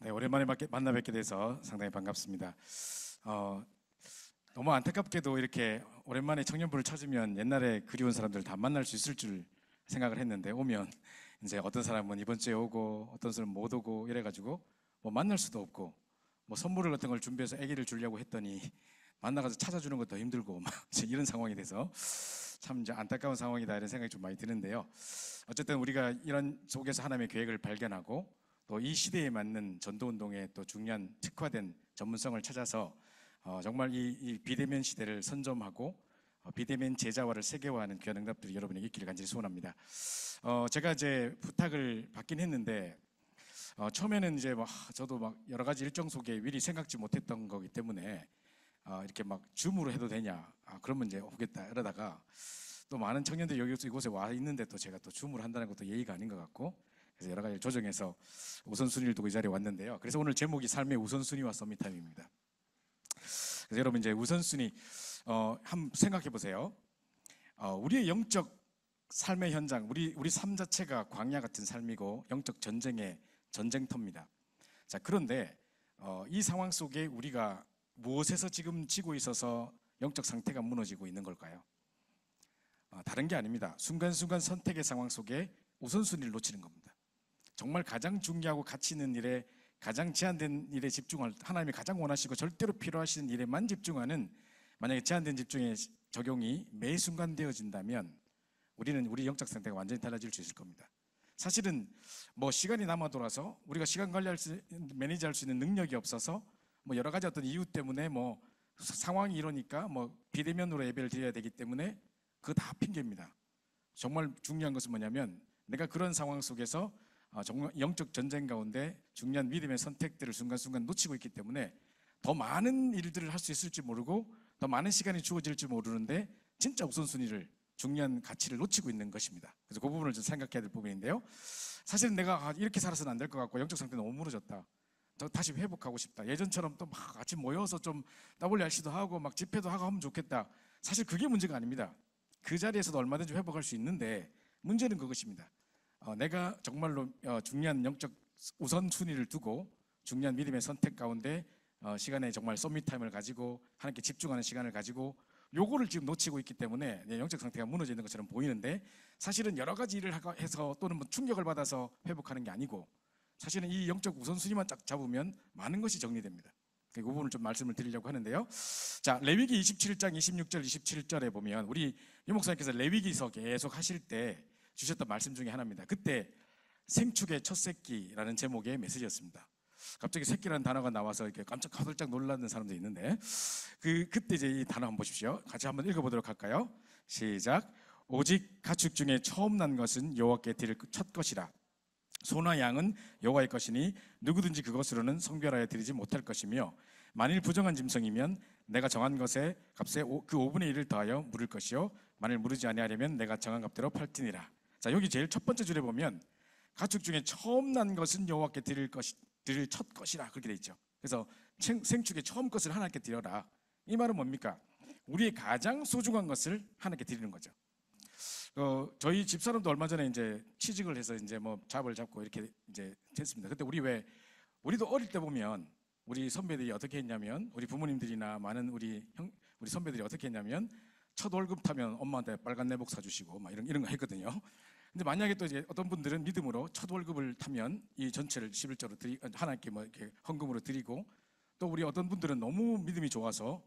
네, 오랜만에 만나 뵙게 돼서 상당히 반갑습니다. 어, 너무 안타깝게도 이렇게 오랜만에 청년부를 찾으면 옛날에 그리운 사람들 다 만날 수 있을 줄 생각을 했는데 오면 이제 어떤 사람은 이번 주에 오고 어떤 사람은 못 오고 이래가지고 뭐 만날 수도 없고 뭐 선물 같은 걸 준비해서 아기를 주려고 했더니 만나가서 찾아주는 것도 힘들고 막 이제 이런 상황이 돼서 참 이제 안타까운 상황이다 이런 생각이 좀 많이 드는데요. 어쨌든 우리가 이런 속에서 하나님의 계획을 발견하고 또 이 시대에 맞는 전도운동의 또 중요한 특화된 전문성을 찾아서 정말 이 비대면 시대를 선점하고 비대면 제자화를 세계화하는 귀한 응답들이 여러분에게 있기를 간절히 소원합니다. 제가 이제 부탁을 받긴 했는데 처음에는 이제 막 저도 막 여러 가지 일정 속에 미리 생각지 못했던 거기 때문에 이렇게 막 줌으로 해도 되냐, 그러면 이제 오겠다 이러다가 또 많은 청년들이 여기 이곳에 와 있는데 또 제가 또 줌으로 한다는 것도 예의가 아닌 것 같고, 그래서 여러 가지 조정해서 우선순위를 두고 이 자리에 왔는데요. 그래서 오늘 제목이 삶의 우선순위와 서밋타임입니다. 그래서 여러분 이제 우선순위 한번 생각해 보세요. 우리의 영적 삶의 현장, 우리 삶 자체가 광야 같은 삶이고 영적 전쟁의 전쟁터입니다. 자, 그런데 이 상황 속에 우리가 무엇에서 지금 지고 있어서 영적 상태가 무너지고 있는 걸까요? 다른 게 아닙니다. 순간순간 선택의 상황 속에 우선순위를 놓치는 겁니다. 정말 가장 중요하고 가치 있는 일에, 가장 제한된 일에 집중할, 하나님이 가장 원하시고 절대로 필요하시는 일에만 집중하는, 만약에 제한된 집중의 적용이 매 순간 되어진다면 우리는 우리 영적 상태가 완전히 달라질 수 있을 겁니다. 사실은 뭐 시간이 남아 돌아서 우리가 시간 관리할 수, 매니지할 수 있는 능력이 없어서 뭐 여러 가지 어떤 이유 때문에 뭐 상황이 이러니까 뭐 비대면으로 예배를 드려야 되기 때문에 그거 다 핑계입니다. 정말 중요한 것은 뭐냐면 내가 그런 상황 속에서 정말 영적 전쟁 가운데 중요한 믿음의 선택들을 순간순간 놓치고 있기 때문에 더 많은 일들을 할 수 있을지 모르고 더 많은 시간이 주어질지 모르는데 진짜 우선순위를, 중요한 가치를 놓치고 있는 것입니다. 그래서 그 부분을 좀 생각해야 될 부분인데요. 사실은 내가 이렇게 살아서는 안 될 것 같고 영적 상태가 너무 무너졌다, 다시 회복하고 싶다, 예전처럼 또 막 같이 모여서 좀 WRC도 하고 막 집회도 하고 하면 좋겠다, 사실 그게 문제가 아닙니다. 그 자리에서도 얼마든지 회복할 수 있는데 문제는 그것입니다. 내가 정말로 중요한 영적 우선순위를 두고 중요한 믿음의 선택 가운데 시간에 정말 서밋타임을 가지고 하나님께 집중하는 시간을 가지고 요거를 지금 놓치고 있기 때문에 내 영적 상태가 무너져 있는 것처럼 보이는데, 사실은 여러 가지 일을 해서 또는 뭐 충격을 받아서 회복하는 게 아니고 사실은 이 영적 우선순위만 딱 잡으면 많은 것이 정리됩니다. 그 부분을 좀 말씀을 드리려고 하는데요. 자, 레위기 27장 26절 27절에 보면 우리 유 목사님께서 레위기서 계속 하실 때 주셨던 말씀 중에 하나입니다. 그때 생축의 첫 새끼라는 제목의 메시지였습니다. 갑자기 새끼라는 단어가 나와서 이렇게 깜짝 가들짝 놀라는 사람도 있는데 그때 이제 이 단어 한번 보십시오. 같이 한번 읽어보도록 할까요? 시작. 오직 가축 중에 처음 난 것은 여호와께 드릴 첫 것이라. 소나 양은 여호와의 것이니 누구든지 그것으로는 성별하여 드리지 못할 것이며 만일 부정한 짐승이면 내가 정한 것의 값에 그 5분의 1을 더하여 물을 것이요 만일 무르지 아니하려면 내가 정한 값대로 팔지니라. 자, 여기 제일 첫 번째 줄에 보면 가축 중에 처음 난 것은 여호와께 드릴 첫 것이라 그렇게 돼 있죠. 그래서 생축의 처음 것을 하나님께 드려라. 이 말은 뭡니까? 우리의 가장 소중한 것을 하나님께 드리는 거죠. 저희 집사람도 얼마 전에 이제 취직을 해서 이제 뭐 잡을 잡고 이렇게 이제 됐습니다. 근데 우리도 어릴 때 보면 우리 선배들이 어떻게 했냐면, 우리 부모님들이나 많은 우리 선배들이 어떻게 했냐면 첫 월급 타면 엄마한테 빨간 내복 사주시고 막 이런 거 했거든요. 근데 만약에 또 이제 어떤 분들은 믿음으로 첫 월급을 타면 이 전체를 11조로 하나님께 뭐 이렇게 헌금으로 드리고, 또 우리 어떤 분들은 너무 믿음이 좋아서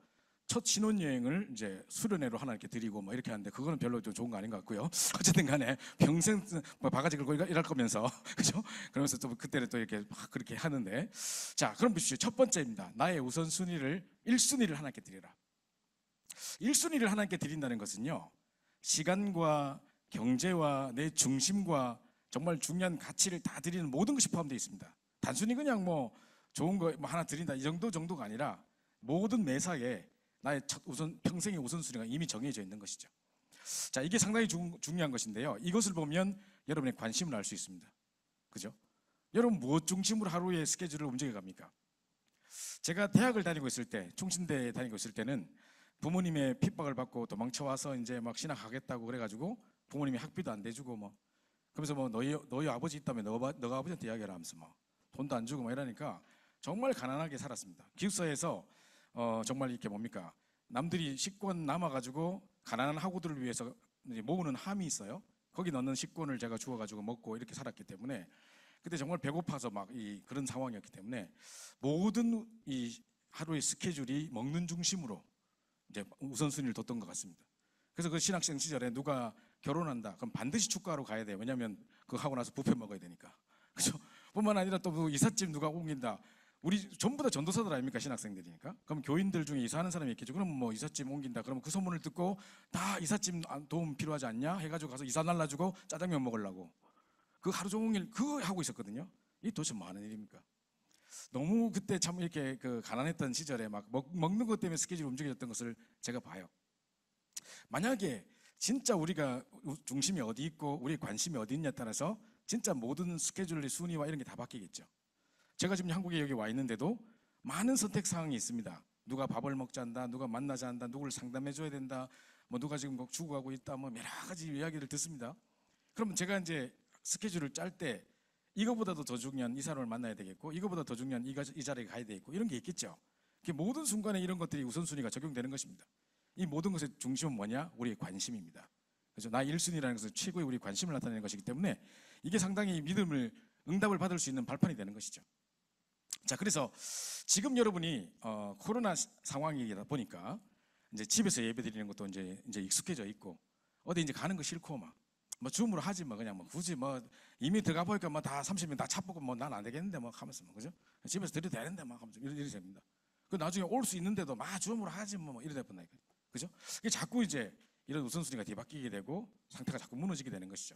첫 신혼여행을 이제 수련회로 하나님께 드리고 뭐 이렇게 하는데 그거는 별로 좀 좋은 거 아닌 것 같고요. 어쨌든 간에 평생 뭐 바가지 긁고 일할 거면서 그죠? 그러면서 또 그때는 또 이렇게 막 그렇게 하는데, 자, 그럼 보십시오. 첫 번째입니다. 나의 우선순위를 1순위를 하나님께 드리라. 1순위를 하나님께 드린다는 것은요, 시간과 경제와 내 중심과 정말 중요한 가치를 다 드리는 모든 것이 포함되어 있습니다. 단순히 그냥 뭐 좋은 거 뭐 하나 드린다 이 정도가 아니라 모든 매사에 나의 평생의 우선순위가 이미 정해져 있는 것이죠. 자, 이게 상당히 중요한 것인데요. 이것을 보면 여러분의 관심을 알 수 있습니다. 그죠? 여러분 무엇 중심으로 하루의 스케줄을 움직여 갑니까? 제가 대학을 다니고 있을 때, 충신대에 다니고 있을 때는 부모님의 핍박을 받고 도망쳐 와서 이제 막 신학하겠다고 그래가지고 부모님이 학비도 안 대주고 뭐 그러면서 뭐 너희 아버지 있다면 너가 아버지한테 이야기해라 하면서 뭐 돈도 안 주고 막 이러니까 정말 가난하게 살았습니다. 기숙사에서 정말 이렇게 뭡니까? 남들이 식권 남아가지고 가난한 학우들을 위해서 이제 모으는 함이 있어요. 거기 넣는 식권을 제가 주워가지고 먹고 이렇게 살았기 때문에 그때 정말 배고파서 막 그런 상황이었기 때문에 모든 이 하루의 스케줄이 먹는 중심으로 이제 우선순위를 뒀던 것 같습니다. 그래서 그 신학생 시절에 누가 결혼한다 그럼 반드시 축가하러 가야 돼요. 왜냐하면 그거 하고 나서 뷔페 먹어야 되니까. 그죠? 뿐만 아니라 또 이삿짐 누가 옮긴다. 우리 전부 다 전도사들 아닙니까? 신학생들이니까. 그럼 교인들 중에 이사하는 사람이 있겠죠. 그럼 뭐 이삿짐 옮긴다. 그러면 그 소문을 듣고 다 이삿짐 도움 필요하지 않냐? 해가지고 가서 이사 날라주고 짜장면 먹으려고 그 하루 종일 그거 하고 있었거든요. 이게 도대체 뭐 하는 일입니까? 너무 그때 참 이렇게 그 가난했던 시절에 막 먹는 것 때문에 스케줄이 움직여졌던 것을 제가 봐요. 만약에 진짜 우리가 중심이 어디 있고 우리의 관심이 어디 있냐에 따라서 진짜 모든 스케줄의 순위와 이런 게 다 바뀌겠죠. 제가 지금 한국에 여기 와 있는데도 많은 선택 사항이 있습니다. 누가 밥을 먹자 한다, 누가 만나자 한다, 누구를 상담해 줘야 된다, 뭐 누가 지금 뭐 죽어가고 있다, 뭐 여러 가지 이야기를 듣습니다. 그러면 제가 이제 스케줄을 짤 때 이거보다도 더 중요한 이 사람을 만나야 되겠고 이거보다 더 중요한 이 자리에 가야 되겠고 이런 게 있겠죠. 모든 순간에 이런 것들이 우선순위가 적용되는 것입니다. 이 모든 것의 중심은 뭐냐? 우리의 관심입니다. 그래서 나 1순위라는 것은 최고의 우리 관심을 나타내는 것이기 때문에 이게 상당히 응답을 받을 수 있는 발판이 되는 것이죠. 자, 그래서 지금 여러분이 코로나 상황이다 보니까 이제 집에서 예배 드리는 것도 이제 익숙해져 있고 어디 이제 가는 거 싫고 뭐 줌으로 하지 뭐 그냥 뭐 굳이 뭐 이미 들어가 보니까 뭐 다 30명 다 차보고 뭐 난 안 되겠는데 뭐 하면서 뭐 그죠? 집에서 드려도 되는데 막 하면서 이래 됩니다. 그 나중에 올 수 있는데도 막 줌으로 하지 뭐 이래 된다니까. 그죠? 이게 자꾸 이제 이런 우선순위가 뒤바뀌게 되고 상태가 자꾸 무너지게 되는 것이죠.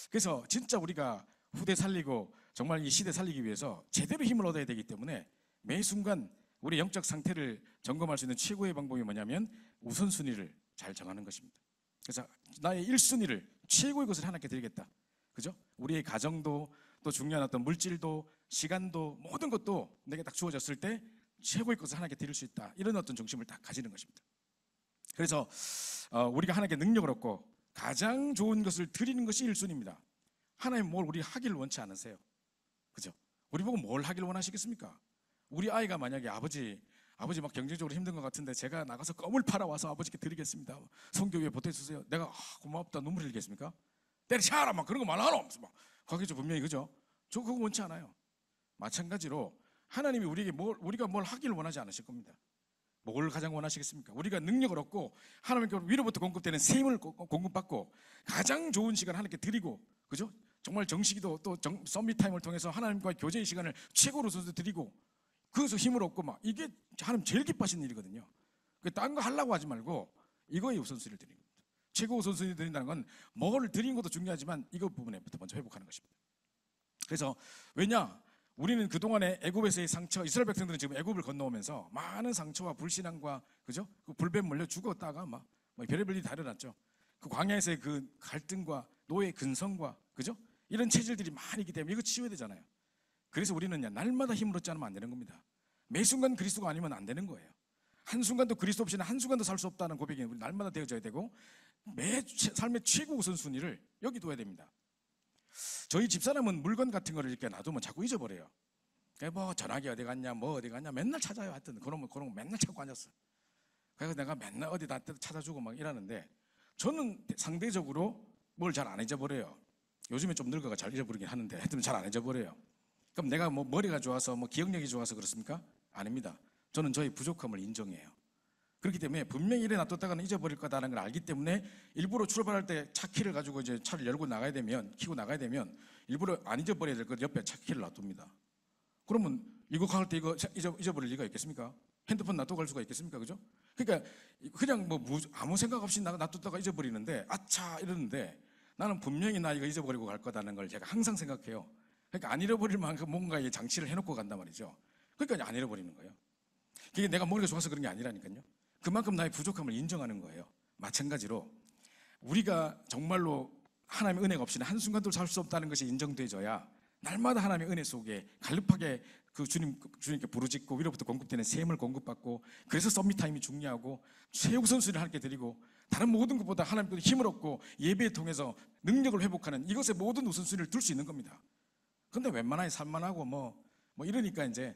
그래서 진짜 우리가 후대 살리고 정말 이 시대 살리기 위해서 제대로 힘을 얻어야 되기 때문에 매 순간 우리 영적 상태를 점검할 수 있는 최고의 방법이 뭐냐면 우선순위를 잘 정하는 것입니다. 그래서 나의 1순위를 최고의 것을 하나님께 드리겠다. 그죠? 우리의 가정도 또 중요한 어떤 물질도 시간도 모든 것도 내게 딱 주어졌을 때 최고의 것을 하나님께 드릴 수 있다. 이런 어떤 중심을 딱 가지는 것입니다. 그래서 우리가 하나님께 능력을 얻고 가장 좋은 것을 드리는 것이 1순위입니다. 하나님 뭘 우리 하기를 원치 않으세요. 그죠? 우리 보고 뭘 하기를 원하시겠습니까? 우리 아이가 만약에 아버지 막 경제적으로 힘든 것 같은데 제가 나가서 껌을 팔아와서 아버지께 드리겠습니다. 성교회에 보태주세요. 내가 고맙다 눈물 흘리겠습니까? 때려치아라 막 그런 거 말하노 막 거기죠. 분명히 그죠? 저 그거 원치 않아요. 마찬가지로 하나님이 우리가 뭘 하기를 원하지 않으실 겁니다. 뭘 가장 원하시겠습니까? 우리가 능력을 얻고 하나님께 위로부터 공급되는 새 힘을 공급받고 가장 좋은 시간 하나님께 드리고 그죠? 정말 정식기도 또 썸밋 타임을 통해서 하나님과의 교제의 시간을 최고로 드리고 그래서 힘을 얻고 막 이게 하나님 제일 기뻐하시는 일이거든요. 딴 거 하려고 하지 말고 이거에 우선순위를 드리는 겁니다. 최고 우선순위 드린다는 건 뭘 드리는 것도 중요하지만 이거 부분에부터 먼저 회복하는 것입니다. 그래서 왜냐? 우리는 그동안에 애굽에서의 상처, 이스라엘 백성들은 지금 애굽을 건너오면서 많은 상처와 불신앙과 그죠? 그 불뱀 물려 죽었다가 막 별의별 일이 다 일어났죠. 그 광야에서의 그 갈등과 노예 근성과 그죠? 이런 체질들이 많이 있기 때문에 이거 치워야 되잖아요. 그래서 우리는 날마다 힘을 얻지 않으면 안 되는 겁니다. 매 순간 그리스도가 아니면 안 되는 거예요. 한순간도 그리스도 없이는 한순간도 살 수 없다는 고백이 우리 날마다 되어져야 되고 매 삶의 최고 우선순위를 여기 둬야 됩니다. 저희 집사람은 물건 같은 거를 이렇게 놔두면 자꾸 잊어버려요. 뭐 전화기 어디 갔냐 뭐 어디 갔냐 맨날 찾아요. 하여튼 그런 거 맨날 찾고 앉았어. 그래서 내가 맨날 어디다 찾아주고 막 이러는데 저는 상대적으로 뭘 잘 안 잊어버려요. 요즘에 좀 늙어가 잘 잊어버리긴 하는데 하여튼 잘 안 잊어버려요. 그럼 내가 뭐 머리가 좋아서 뭐 기억력이 좋아서 그렇습니까? 아닙니다. 저는 저의 부족함을 인정해요. 그렇기 때문에 분명히 이래 놔뒀다가는 잊어버릴 거다라는 걸 알기 때문에 일부러 출발할 때 차 키를 가지고 이제 차를 열고 나가야 되면 키고 나가야 되면 일부러 안 잊어버려야 될 것 옆에 차 키를 놔둡니다. 그러면 이거 갈 때 이거 잊어버릴 리가 있겠습니까? 핸드폰 놔두고 갈 수가 있겠습니까? 그죠? 그러니까 그냥 뭐 아무 생각 없이 놔뒀다가 잊어버리는데 아차 이러는데 나는 분명히 나 이거 잊어버리고 갈 거다는 걸 제가 항상 생각해요. 그러니까 안 잃어버릴 만큼 뭔가의 장치를 해놓고 간단 말이죠. 그러니까 안 잃어버리는 거예요. 그게 내가 머리가 좋아서 그런 게 아니라니까요. 그만큼 나의 부족함을 인정하는 거예요. 마찬가지로 우리가 정말로 하나님의 은혜가 없이는 한순간도 살 수 없다는 것이 인정되어져야 날마다 하나님의 은혜 속에 갈급하게 그 주님께 부르짖고 위로부터 공급되는 샘을 공급받고 그래서 썸밋타임이 중요하고 최우선순위를 하나님께 드리고 다른 모든 것보다 하나님께 힘을 얻고 예배를 통해서 능력을 회복하는 이것의 모든 우선순위를 둘 수 있는 겁니다. 그런데 웬만하게 살만하고 뭐 뭐 이러니까 이제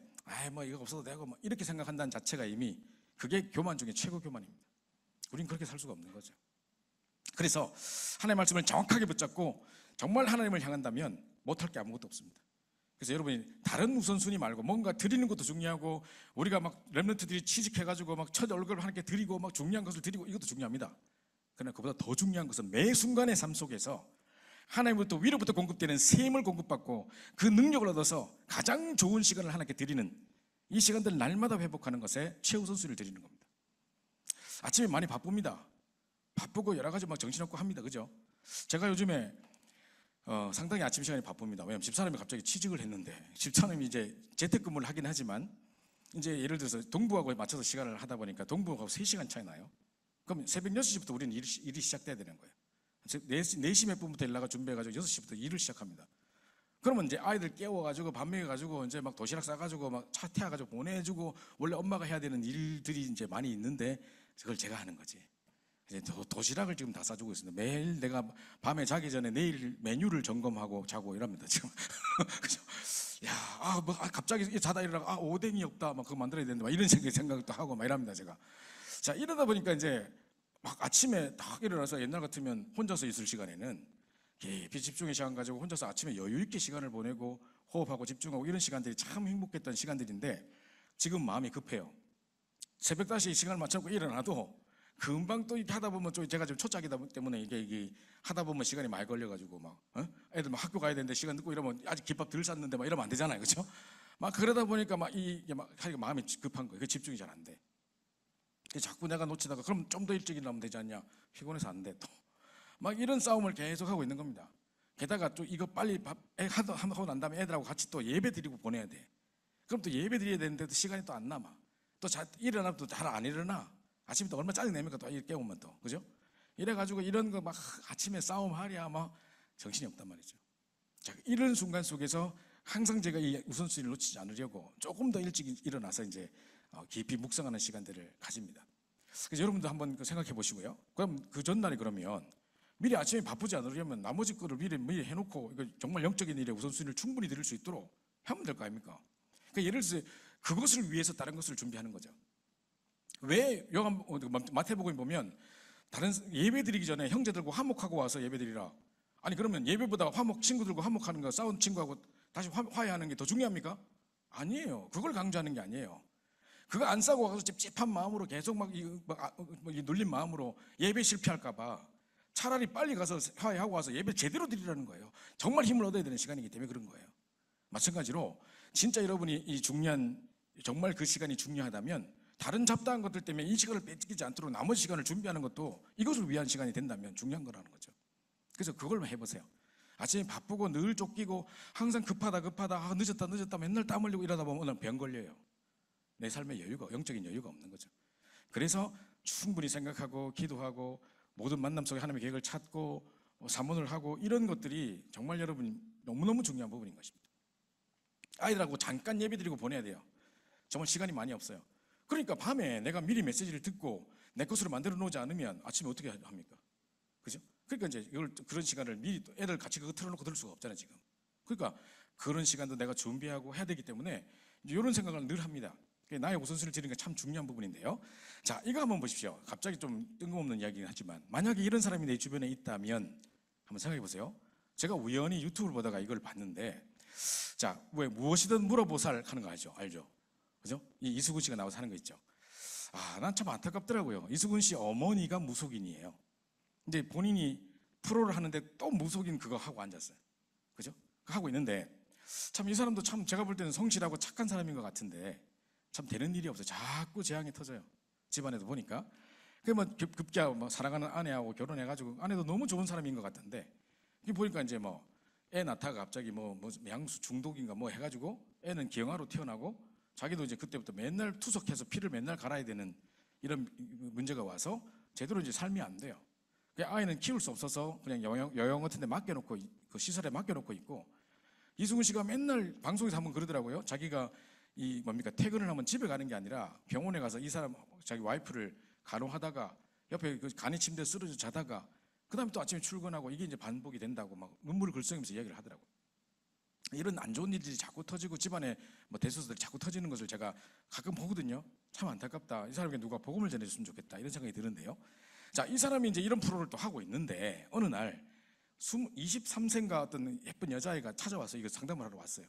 뭐 이거 없어도 되고 뭐 이렇게 생각한다는 자체가 이미 그게 교만 중에 최고 교만입니다. 우린 그렇게 살 수가 없는 거죠. 그래서 하나님의 말씀을 정확하게 붙잡고 정말 하나님을 향한다면 못할 게 아무것도 없습니다. 그래서 여러분이 다른 우선순위 말고 뭔가 드리는 것도 중요하고 우리가 막 렘넌트들이 취직해가지고 막 첫 얼굴을 하나님께 드리고 막 중요한 것을 드리고 이것도 중요합니다. 그러나 그보다 더 중요한 것은 매 순간의 삶 속에서 하나님부터 위로부터 공급되는 샘을 공급받고 그 능력을 얻어서 가장 좋은 시간을 하나님께 드리는 이 시간들 날마다 회복하는 것에 최우선순위를 드리는 겁니다. 아침에 많이 바쁩니다. 바쁘고 여러 가지 막 정신없고 합니다. 그죠? 제가 요즘에 상당히 아침 시간이 바쁩니다. 왜냐하면 집사람이 갑자기 취직을 했는데 집사람이 이제 재택근무를 하긴 하지만 이제 예를 들어서 동부하고 맞춰서 시간을 하다 보니까 동부하고 3시간 차이 나요. 그럼 새벽 6시부터 우리는 일이 시작돼야 되는 거예요. 4시 몇 분부터 일나가 준비해가지고 6시부터 일을 시작합니다. 그러면 이제 아이들 깨워가지고 밥 먹여가지고 이제 막 도시락 싸가지고 막 차 태워가지고 보내주고 원래 엄마가 해야 되는 일들이 이제 많이 있는데 그걸 제가 하는 거지. 이제 도시락을 지금 다 싸주고 있습니다. 매일 내가 밤에 자기 전에 내일 메뉴를 점검하고 자고 이럽니다 지금. 그죠? 야, 갑자기 자다 일어나가 오뎅이 없다, 막 그거 만들어야 되는데 막 이런 생각도 하고 막 이럽니다 제가. 자, 이러다 보니까 이제 막 아침에 딱 일어나서 옛날 같으면 혼자서 있을 시간에는 깊이 집중의 시간 가지고 혼자서 아침에 여유 있게 시간을 보내고 호흡하고 집중하고 이런 시간들이 참 행복했던 시간들인데 지금 마음이 급해요. 새벽 5시에 시간을 맞춰고 일어나도 금방 또 이렇게 하다 보면 좀 제가 지금 초짜기다 때문에 이게 하다 보면 시간이 많이 걸려가지고 막 애들 막 학교 가야 되는데 시간 늦고 이러면 아직 김밥 덜 쌌는데 막 이러면 안 되잖아요, 그렇죠? 막 그러다 보니까 막 이게 막 마음이 급한 거예요. 그 집중이 잘 안 돼. 자꾸 내가 놓치다가 그럼 좀 더 일찍 일어나면 되지 않냐? 피곤해서 안 돼. 또 막 이런 싸움을 계속 하고 있는 겁니다. 게다가 또 이거 빨리 하고 난 다음에 애들하고 같이 또 예배 드리고 보내야 돼. 그럼 또 예배 드려야 되는데도 시간이 또 안 남아. 또 일어나도 잘 안 일어나. 아침에 또 얼마 짜증 내니까 또 깨우면 또, 그죠? 이래가지고 이런 거 막 아침에 싸움하랴 막 정신이 없단 말이죠. 자, 이런 순간 속에서 항상 제가 이 우선순위를 놓치지 않으려고 조금 더 일찍 일어나서 이제 깊이 묵상하는 시간들을 가집니다. 그래서 여러분도 한번 생각해 보시고요. 그럼 그 전날에 그러면 미리 아침에 바쁘지 않으려면 나머지 거를 미리 해놓고 이거 정말 영적인 일에 우선순위를 충분히 드릴 수 있도록 하면 될 거 아닙니까? 그러니까 예를 들어서 그것을 위해서 다른 것을 준비하는 거죠. 왜 마태복음에 보면 다른 예배 드리기 전에 형제들과 화목하고 와서 예배 드리라. 아니 그러면 예배보다 친구들과 화목하는 거, 싸운 친구하고 다시 화해하는 게 더 중요합니까? 아니에요. 그걸 강조하는 게 아니에요. 그거 안 싸고 와서 찝찝한 마음으로 계속 눌린 마음으로 예배 실패할까 봐 차라리 빨리 가서 화해하고 와서 예배 제대로 드리라는 거예요. 정말 힘을 얻어야 되는 시간이기 때문에 그런 거예요. 마찬가지로 진짜 여러분이 이 정말 그 시간이 중요하다면 다른 잡다한 것들 때문에 이 시간을 뺏기지 않도록 나머지 시간을 준비하는 것도 이것을 위한 시간이 된다면 중요한 거라는 거죠. 그래서 그걸 해보세요. 아침에 바쁘고 늘 쫓기고 항상 급하다 늦었다 맨날 땀 흘리고 이러다 보면 오늘 병 걸려요. 내 삶에 영적인 여유가 없는 거죠. 그래서 충분히 생각하고 기도하고 모든 만남 속에 하나님의 계획을 찾고 사모를 하고 이런 것들이 정말 여러분 너무너무 중요한 부분인 것입니다. 아이들하고 잠깐 예배드리고 보내야 돼요. 정말 시간이 많이 없어요. 그러니까 밤에 내가 미리 메시지를 듣고 내 것으로 만들어 놓지 않으면 아침에 어떻게 합니까? 그죠? 그러니까 이제 그런 시간을 미리 애들 같이 그거 틀어놓고 들을 수가 없잖아요, 지금. 그러니까 그런 시간도 내가 준비하고 해야 되기 때문에 이런 생각을 늘 합니다. 나의 우선순위를 드리는 게 참 중요한 부분인데요. 자, 이거 한번 보십시오. 갑자기 좀 뜬금없는 이야기긴 하지만 만약에 이런 사람이 내 주변에 있다면 한번 생각해 보세요. 제가 우연히 유튜브를 보다가 이걸 봤는데 자, 왜 무엇이든 물어보살 하는 거 알죠? 그죠? 이수근 씨가 나와서 하는 거 있죠. 난 참 안타깝더라고요. 이수근 씨 어머니가 무속인이에요. 근데 본인이 프로를 하는데 또 무속인 그거 하고 앉았어요. 그죠? 하고 있는데 참 이 사람도 참 제가 볼 때는 성실하고 착한 사람인 것 같은데 참 되는 일이 없어요. 자꾸 재앙이 터져요. 집안에도 보니까. 그러면 급기야 사랑하는 아내하고 결혼해가지고 아내도 너무 좋은 사람인 것 같은데 보니까 이제 애 낳다가 갑자기 양수 중독인가 해가지고 애는 기형아로 태어나고 자기도 이제 그때부터 맨날 투석해서 피를 맨날 갈아야 되는 이런 문제가 와서 제대로 이제 삶이 안 돼요. 아이는 키울 수 없어서 그냥 요양 같은 데 맡겨놓고 그 시설에 맡겨놓고 있고 이수근 씨가 맨날 방송에서 한번 그러더라고요. 자기가 퇴근을 하면 집에 가는 게 아니라 병원에 가서 이 사람 자기 와이프를 간호하다가 옆에 그 간이 침대에 쓰러져 자다가 그 다음에 또 아침에 출근하고 이게 이제 반복이 된다고 막 눈물을 글썽이면서 이야기를 하더라고요. 이런 안 좋은 일들이 자꾸 터지고 집안에 뭐 대소사들이 자꾸 터지는 것을 제가 가끔 보거든요. 참 안타깝다. 이 사람에게 누가 복음을 전해줬으면 좋겠다. 이런 생각이 드는데요. 자, 이 사람이 이제 이런 프로를 또 하고 있는데 어느 날 23세인가 어떤 예쁜 여자아이가 찾아와서 이거 상담을 하러 왔어요.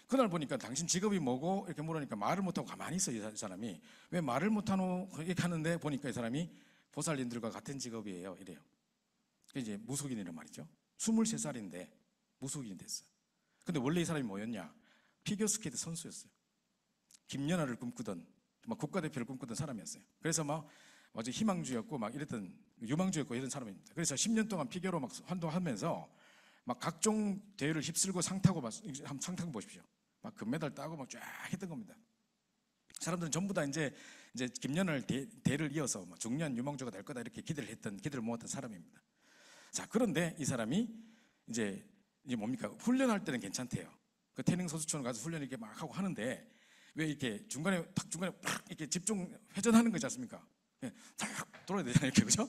그날 보니까 당신 직업이 뭐고 이렇게 물으니까 말을 못하고 가만히 있어요. 이 사람이 왜 말을 못하노 이렇게 하는데 보니까 이 사람이 보살님들과 같은 직업이에요. 이래요. 이제 무속인이란 말이죠. 23살인데 무속인이 됐어요. 근데 원래 이 사람이 뭐였냐? 피겨스케이트 선수였어요. 김연아를 꿈꾸던 막 국가대표를 꿈꾸던 사람이었어요. 그래서 막 아주 희망주였고 막 이랬던 유망주였고 이런 사람입니다. 그래서 10년 동안 피겨로 막 활동하면서 막 각종 대회를 휩쓸고 상 타고 한번 상 타고 보십시오. 막 금메달 따고 막 쫙 했던 겁니다. 사람들은 전부 다 이제 김연아를 대를 이어서 중요한 유망주가 될 거다 이렇게 기대를 모았던 사람입니다. 자, 그런데 이 사람이 이제 뭡니까? 훈련할 때는 괜찮대요. 그 태릉 선수촌 가서 훈련 이렇게 막 하고 하는데 왜 이렇게 중간에 팍 이렇게 집중 회전하는 거지 않습니까? 탁 돌아야 되잖아요, 이렇게 그죠?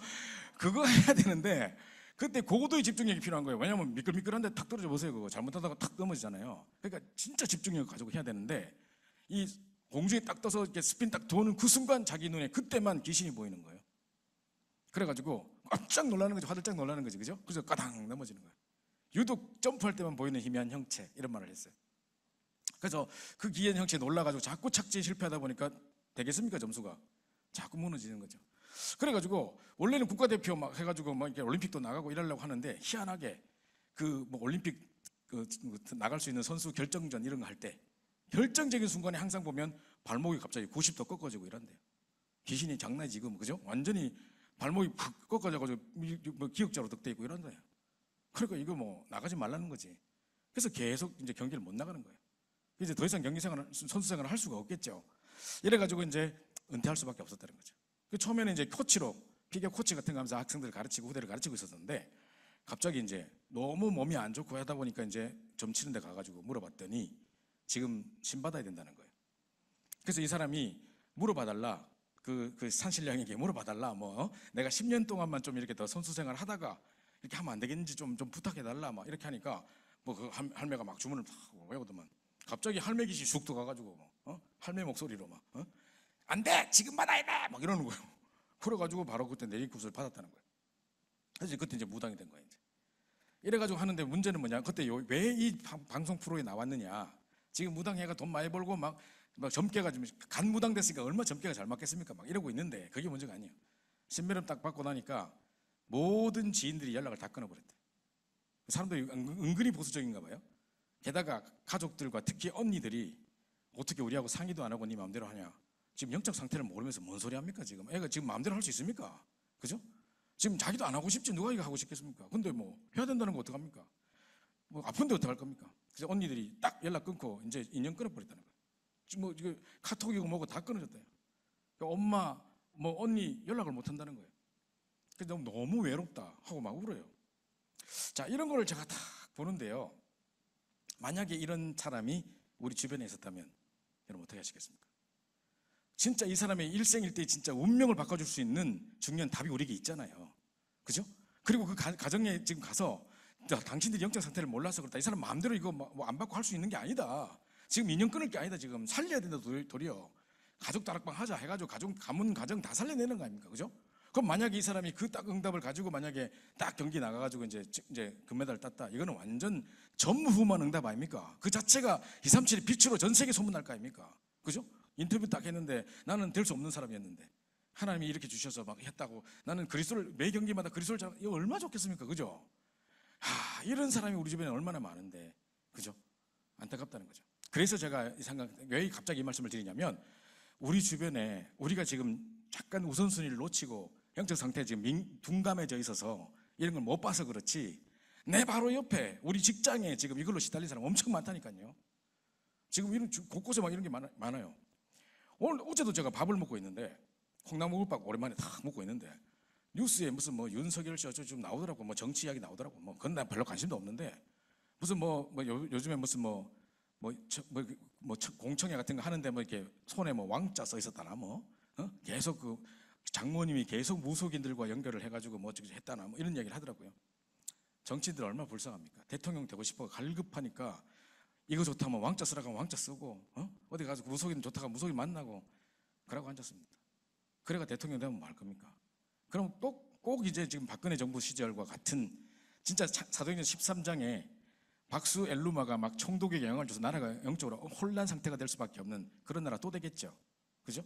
그거 해야 되는데 그때 고도의 집중력이 필요한 거예요. 왜냐하면 미끌미끌한데 탁 떨어져 보세요. 그거 잘못하다가 탁 넘어지잖아요. 그러니까 진짜 집중력을 가지고 해야 되는데 이 공중에 딱 떠서 이렇게 스핀 딱 도는 그 순간 자기 눈에 그때만 귀신이 보이는 거예요. 그래가지고 깜짝 놀라는 거지, 화들짝 놀라는 거지, 그죠? 그래서 까당 넘어지는 거예요. 유독 점프할 때만 보이는 희미한 형체 이런 말을 했어요. 그래서 그 기이한 형체에 놀라가지고 자꾸 착지에 실패하다 보니까 되겠습니까? 점수가 자꾸 무너지는 거죠. 그래가지고 원래는 국가대표 막 해가지고 막 이렇게 올림픽도 나가고 이러려고 하는데 희한하게 그 뭐 올림픽 나갈 수 있는 선수 결정전 이런 거 할 때 결정적인 순간에 항상 보면 발목이 갑자기 90도 꺾어지고 이런대요. 귀신이 장난이 지금 그죠? 완전히 발목이 푹 꺾어져가지고 뭐 기역자로 득돼 있고 이런 거예요. 그러니까 이거 뭐 나가지 말라는 거지. 그래서 계속 이제 경기를 못 나가는 거예요. 이제 더 이상 선수 생활을 할 수가 없겠죠. 이래가지고 이제 은퇴할 수밖에 없었다는 거죠. 그 처음에는 이제 코치로 피겨 코치 같은 거 하면서 학생들을 가르치고 후대를 가르치고 있었는데 갑자기 이제 너무 몸이 안 좋고 하다 보니까 이제 점 치는 데 가가지고 물어봤더니 지금 신 받아야 된다는 거예요. 그래서 이 사람이 물어봐달라. 그 산신령에게 물어봐달라. 내가 10년 동안만 좀 이렇게 더 선수 생활 하다가 이렇게 하면 안 되겠는지 좀 부탁해달라. 막 이렇게 하니까 그 할매가 막 주문을 막 외우더만 갑자기 할매 귀신 쑥 들어가가지고 할매 목소리로 막 안 돼! 지금 받아야 돼! 막 이러는 거예요. 그래가지고 바로 그때 내리굿을 받았다는 거예요. 그래서 그때 이제 무당이 된 거예요. 이제. 이래가지고 하는데 문제는 뭐냐? 그때 왜 이 방송 프로에 나왔느냐? 지금 무당해가 돈 많이 벌고 막 점괘가 가지고 간 무당 됐으니까 얼마 점괘가 잘 맞겠습니까? 막 이러고 있는데 그게 문제가 아니에요. 신메름 딱 받고 나니까 모든 지인들이 연락을 다 끊어버렸대. 사람들이 은근히 보수적인가 봐요. 게다가 가족들과 특히 언니들이 어떻게 우리하고 상의도 안 하고 네 마음대로 하냐? 지금 영적 상태를 모르면서 뭔 소리 합니까? 지금 애가 지금 마음대로 할 수 있습니까? 그죠? 지금 자기도 안 하고 싶지 누가 이거 하고 싶겠습니까? 근데 뭐 해야 된다는 거 어떡합니까? 뭐 아픈데 어떡할 겁니까? 그래서 언니들이 딱 연락 끊고 이제 인연 끊어버렸다는 거예요. 지금 뭐 이거 카톡이고 뭐고 다 끊어졌대요. 엄마 뭐 언니 연락을 못 한다는 거예요. 그래서 너무 외롭다 하고 막 울어요. 자, 이런 거를 제가 딱 보는데요. 만약에 이런 사람이 우리 주변에 있었다면 여러분 어떻게 하시겠습니까? 진짜 이 사람의 일생일대에 진짜 운명을 바꿔줄 수 있는 중요한 답이 우리에게 있잖아요. 그죠? 그리고 그 가정에 지금 가서 당신들이 영적 상태를 몰라서 그렇다. 이 사람 마음대로 이거 뭐 안 받고 할 수 있는 게 아니다. 지금 인연 끊을 게 아니다. 지금 살려야 된다. 도리어 가족 다락방 하자 해가지고 가문 가정 다 살려내는 거 아닙니까? 그죠? 그럼 만약에 이 사람이 그 딱 응답을 가지고 만약에 딱 경기 나가가지고 이제 금메달 땄다. 이거는 완전 전무후무한 응답 아닙니까? 그 자체가 237이 빛으로 전 세계 소문날 거 아닙니까? 그죠? 인터뷰 딱 했는데 나는 될 수 없는 사람이었는데 하나님이 이렇게 주셔서 막 했다고 나는 그리스도를 매 경기마다 그리스도를 잘 이거 얼마나 좋겠습니까? 그죠? 이런 사람이 우리 주변에 얼마나 많은데 그죠? 안타깝다는 거죠. 그래서 제가 왜 갑자기 이 말씀을 드리냐면 우리 주변에 우리가 지금 잠깐 우선순위를 놓치고 영적 상태에 지금 둔감해져 있어서 이런 걸 못 봐서 그렇지 내 바로 옆에 우리 직장에 지금 이걸로 시달린 사람 엄청 많다니까요. 지금 이런 곳곳에 막 이런 게 많아요. 어제도 제가 밥을 먹고 있는데 콩나물밥 오랜만에 탁 먹고 있는데 뉴스에 무슨 뭐 윤석열 씨 어쩌고 좀 나오더라고. 뭐 정치 이야기 나오더라고. 뭐 그건 난 별로 관심도 없는데 무슨 요즘에 무슨 공청회 같은 거 하는데 뭐 이렇게 손에 뭐 왕자 써 있었다나 계속 그 장모님이 계속 무속인들과 연결을 해가지고 뭐 어쩌고 했다나 뭐 이런 이야기를 하더라고요. 정치인들 얼마나 불쌍합니까? 대통령 되고 싶어 갈급하니까 이거 좋다면 왕자 쓰라고 하면 왕자 쓰고, 어디 가서 무속인 좋다고 하면 무속인 만나고 그러고 앉았습니다. 그래가 대통령 되면 뭐 할 겁니까? 그럼 꼭 이제 지금 박근혜 정부 시절과 같은 진짜 사도행전 13장에 박수 엘루마가 막 총독에게 영향을 줘서 나라가 영적으로 혼란 상태가 될 수밖에 없는 그런 나라 또 되겠죠. 그죠?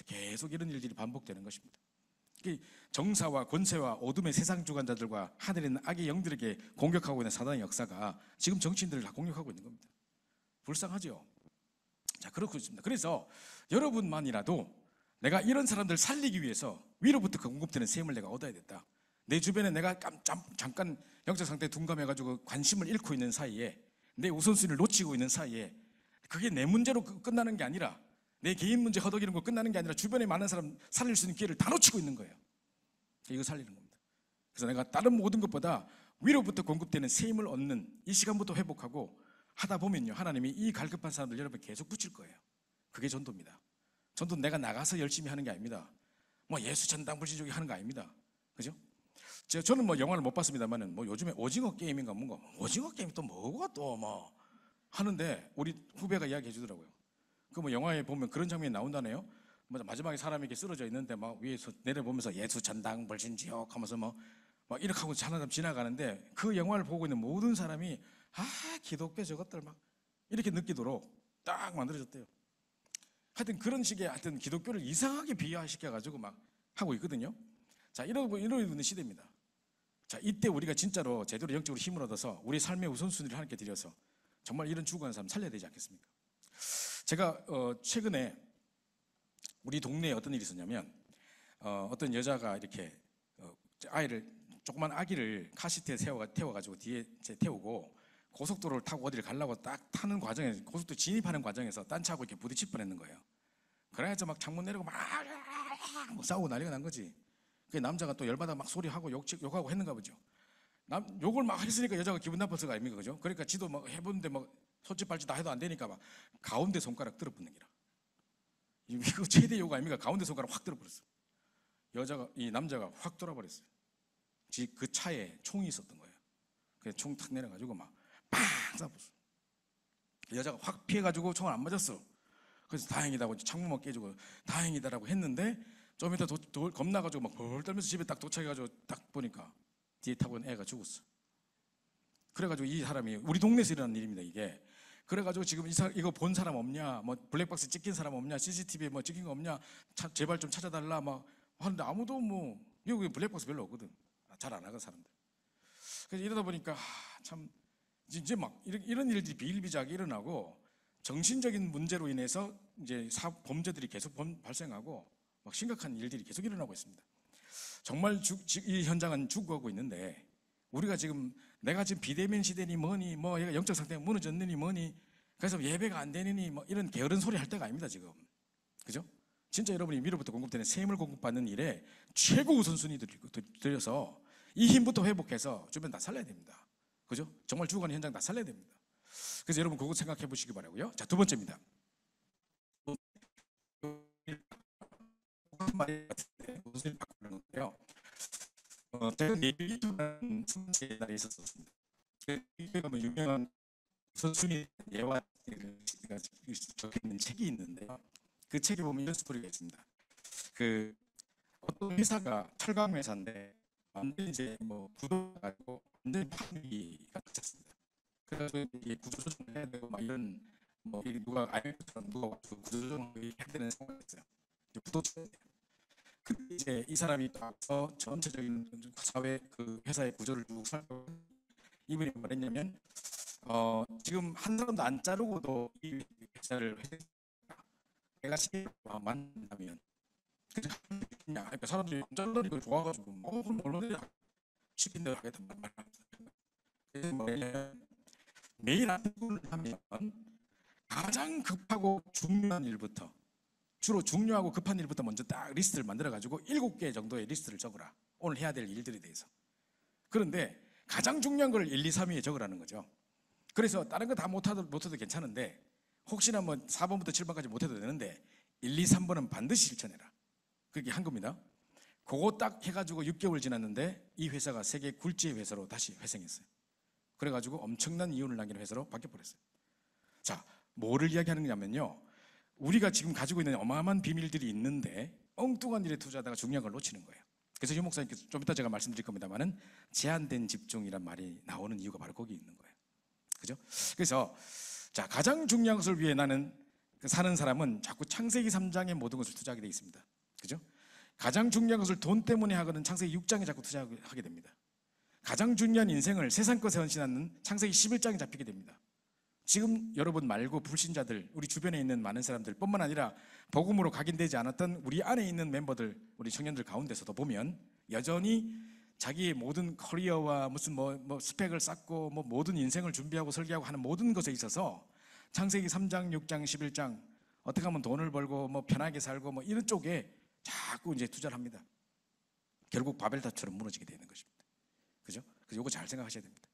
계속 이런 일들이 반복되는 것입니다. 정사와 권세와 어둠의 세상 주관자들과 하늘에 있는 악의 영들에게 공격하고 있는 사단의 역사가 지금 정치인들을 다 공격하고 있는 겁니다. 불쌍하죠? 자, 그렇고 있습니다. 그래서 여러분만이라도 내가 이런 사람들 살리기 위해서 위로부터 공급되는 셈을 내가 얻어야 됐다. 내 주변에 내가 잠깐 영적 상태에 둔감해가지고 관심을 잃고 있는 사이에, 내 우선순위를 놓치고 있는 사이에, 그게 내 문제로 끝나는 게 아니라, 내 개인 문제 허덕이는 거 끝나는 게 아니라 주변에 많은 사람 살릴 수 있는 기회를 다 놓치고 있는 거예요. 이거 살리는 겁니다. 그래서 내가 다른 모든 것보다 위로부터 공급되는 셈을 얻는 이 시간부터 회복하고 하다 보면요, 하나님이 이 갈급한 사람들 여러분 계속 붙일 거예요. 그게 전도입니다. 전도는 내가 나가서 열심히 하는 게 아닙니다. 뭐 예수 전당 불신족이 하는 거 아닙니다. 그죠? 저는 뭐 영화를 못 봤습니다만은 뭐 요즘에 오징어 게임인가 뭔가 오징어 게임 또 뭐고 또 뭐 하는데 우리 후배가 이야기해 주더라고요. 그 뭐 영화에 보면 그런 장면이 나온다네요. 마지막에 사람이 이렇게 쓰러져 있는데 막 위에서 내려보면서 예수 전당 불신지옥 하면서 막 이렇게 하고 사람 지나가는데 그 영화를 보고 있는 모든 사람이 기독교 저것들 막 이렇게 느끼도록 딱 만들어졌대요. 하여튼 그런 식의 하여튼 기독교를 이상하게 비하시켜가지고 막 하고 있거든요. 자, 이러고 있는 시대입니다. 자, 이때 우리가 진짜로 제대로 영적으로 힘을 얻어서 우리 삶의 우선순위를 하나님께 드려서 정말 이런 죽어가는 사람 살려야 되지 않겠습니까? 제가 최근에 우리 동네에 어떤 일이 있었냐면 어떤 여자가 이렇게 조그만 아기를 카시트에 태워가지고 뒤에 태우고 고속도로를 타고 어디를 가려고 딱 타는 과정에 고속도로 진입하는 과정에서 딴 차하고 이렇게 부딪힐 뻔했는 거예요. 그래서 막 창문 내리고 막 싸우고 난리가 난 거지. 그 남자가 또 열받아 막 소리하고 욕하고 했는가 보죠. 욕을 막 했으니까 여자가 기분 나빴을 거 아닙니까, 그죠? 그러니까 지도 막 해보는데 막 손짓발짓 다 해도 안 되니까 막 가운데 손가락 들어붙는 기라. 이거 최대 욕 아닙니까? 가운데 손가락 확 들어버렸어. 이 남자가 확 돌아버렸어요. 그 차에 총이 있었던 거예요. 그래서 총 탁 내려가지고 막 빵 쏴봤어. 여자가 확 피해가지고 총을 안 맞았어. 그래서 다행이다고 창문만 깨지고 다행이다라고 했는데 좀 이따 겁나가지고 막 벌 떨면서 집에 딱 도착해가지고 딱 보니까 뒤에 타고 있는 애가 죽었어. 그래가지고 이 사람이 우리 동네에서 일어난 일입니다, 이게. 그래가지고 지금 이거 본 사람 없냐, 뭐 블랙박스 찍힌 사람 없냐, CCTV에 뭐 찍힌 거 없냐, 제발 좀 찾아달라 막 하는데 아무도 뭐 여기 블랙박스 별로 없거든. 잘 안 하는 사람들. 그래서 이러다 보니까 참 이제 막 이런 일들이 비일비재하게 일어나고 정신적인 문제로 인해서 이제 범죄들이 계속 발생하고 막 심각한 일들이 계속 일어나고 있습니다. 정말 이 현장은 죽어가고 있는데 우리가 지금 내가 지금 비대면 시대니 뭐니 뭐 얘가 영적 상태가 무너졌느니 뭐니 그래서 예배가 안 되느니 뭐 이런 게으른 소리 할 때가 아닙니다 지금. 그죠? 진짜 여러분이 위로부터 공급되는 셈을 공급받는 일에 최고 우선순위 들여서 이 힘부터 회복해서 주변 다 살려야 됩니다. 그죠? 정말 죽어가는 현장 다 살려야 됩니다. 그래서 여러분 그거 생각해 보시기 바라고요. 자, 두 번째입니다. 무슨 바꾸는 건데요. 제가 예비기도라는 선지의 날이 있었습니다. 예비기도가 유명한 선순위 예와 적혀있는 책이 있는데요. 그 책에 보면 이런 스토리가 있습니다. 그 어떤 회사가 철강 회사인데 완전 이제 뭐 구도가지고 완전 파기가 닥쳤습니다. 그래서 이게 구조조정을 해야 되고 막 이런 뭐 누가 IMF처럼 누가 와서 구조조정을 해야 되는 상황이었어요. 구도처럼. 근데 이제 이 사람이 와서 전체적인 사회 그 회사의 구조를 쭉 살펴 이분이 말했냐면 지금 한 사람도 안 자르고도 이 회사를 내가 시계만 만든다면 그러니까 사람들이 안 자르는 걸 좋아가지고 그럼 얼마나 시킨 대로 하겠단 말이야. 그래서 뭐냐면 매일 안구를 하면 가장 급하고 중요한 일부터 주로 중요하고 급한 일부터 먼저 딱 리스트를 만들어가지고 7개 정도의 리스트를 적어라. 오늘 해야 될 일들에 대해서. 그런데 가장 중요한 걸 1, 2, 3위에 적으라는 거죠. 그래서 다른 거 다 못해도 괜찮은데 혹시나 뭐 4번부터 7번까지 못해도 되는데 1, 2, 3번은 반드시 실천해라. 그렇게 한 겁니다. 그거 딱 해가지고 6개월 지났는데 이 회사가 세계 굴지의 회사로 다시 회생했어요. 그래가지고 엄청난 이윤을 남기는 회사로 바뀌어버렸어요. 뭐를 이야기하는 거냐면요, 우리가 지금 가지고 있는 어마어마한 비밀들이 있는데 엉뚱한 일에 투자하다가 중요한 걸 놓치는 거예요. 그래서 유 목사님께서 좀 이따 제가 말씀드릴 겁니다만은 제한된 집중이란 말이 나오는 이유가 바로 거기 있는 거예요. 그죠? 그래서 자, 가장 중요한 것을 위해 나는 사는 사람은 자꾸 창세기 3장의 모든 것을 투자하게 되어 있습니다. 그죠? 가장 중요한 것을 돈 때문에 하거든 창세기 6장에 자꾸 투자하게 됩니다. 가장 중요한 인생을 세상 것에 헌신하는 창세기 11장에 잡히게 됩니다. 지금 여러분 말고 불신자들, 우리 주변에 있는 많은 사람들 뿐만 아니라 복음으로 각인되지 않았던 우리 안에 있는 멤버들, 우리 청년들 가운데서도 보면 여전히 자기의 모든 커리어와 무슨 뭐 스펙을 쌓고 뭐 모든 인생을 준비하고 설계하고 하는 모든 것에 있어서 창세기 3장, 6장, 11장 어떻게 하면 돈을 벌고 뭐 편하게 살고 뭐 이런 쪽에 자꾸 이제 투자를 합니다. 결국 바벨탑처럼 무너지게 되는 것입니다. 그죠? 그래서 이거 잘 생각하셔야 됩니다.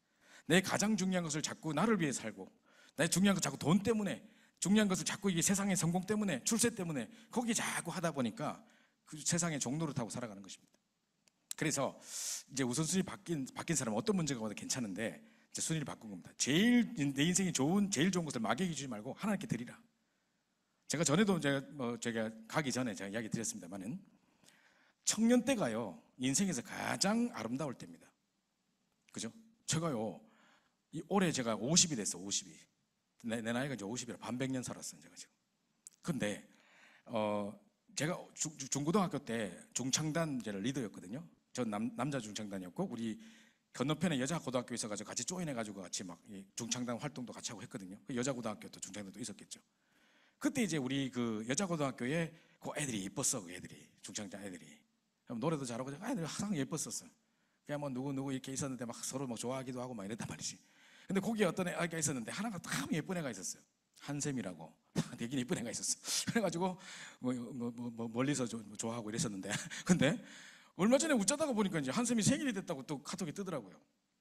내 가장 중요한 것을 자꾸 나를 위해 살고, 내 중요한 것 자꾸 돈 때문에, 중요한 것을 자꾸 이게 세상의 성공 때문에, 출세 때문에 거기 자꾸 하다 보니까 그 세상의 종로를 타고 살아가는 것입니다. 그래서 이제 우선순위 바뀐 사람은 어떤 문제가 와도 괜찮은데 이제 순위를 바꾼 겁니다. 제일 내 인생이 제일 좋은 것을 마귀에게 주지 말고 하나님께 드리라. 제가 전에도 제가 가기 전에 제가 이야기 드렸습니다만은 청년 때가요 인생에서 가장 아름다울 때입니다. 그죠? 제가요 올해 제가 50이 됐어. 50이 내 나이가 이제 50이라 반백년 살았어요 제가 지금. 근데 제가 중고등학교 때 중창단 리더였거든요. 전 남자 중창단이었고 우리 건너편에 여자 고등학교 있어가지고 같이 조인해가지고 같이 막 중창단 활동도 같이 하고 했거든요. 그 여자 고등학교도 중창단도 있었겠죠. 그때 이제 우리 그 여자 고등학교에 그 애들이 예뻤어. 그 애들이 중창단 애들이 노래도 잘하고 애들이 항상 예뻤었어. 그냥 뭐 누구 이렇게 있었는데 막 서로 막 좋아하기도 하고 막 이랬단 말이지. 근데 거기에 어떤 애가 있었는데 하나가 참 예쁜 애가 있었어요. 한샘이라고 되게 예쁜 애가 있었어. 그래가지고 멀리서 좋아하고 이랬었는데 근데 얼마 전에 웃자다가 보니까 이제 한샘이 생일이 됐다고 또 카톡이 뜨더라고요.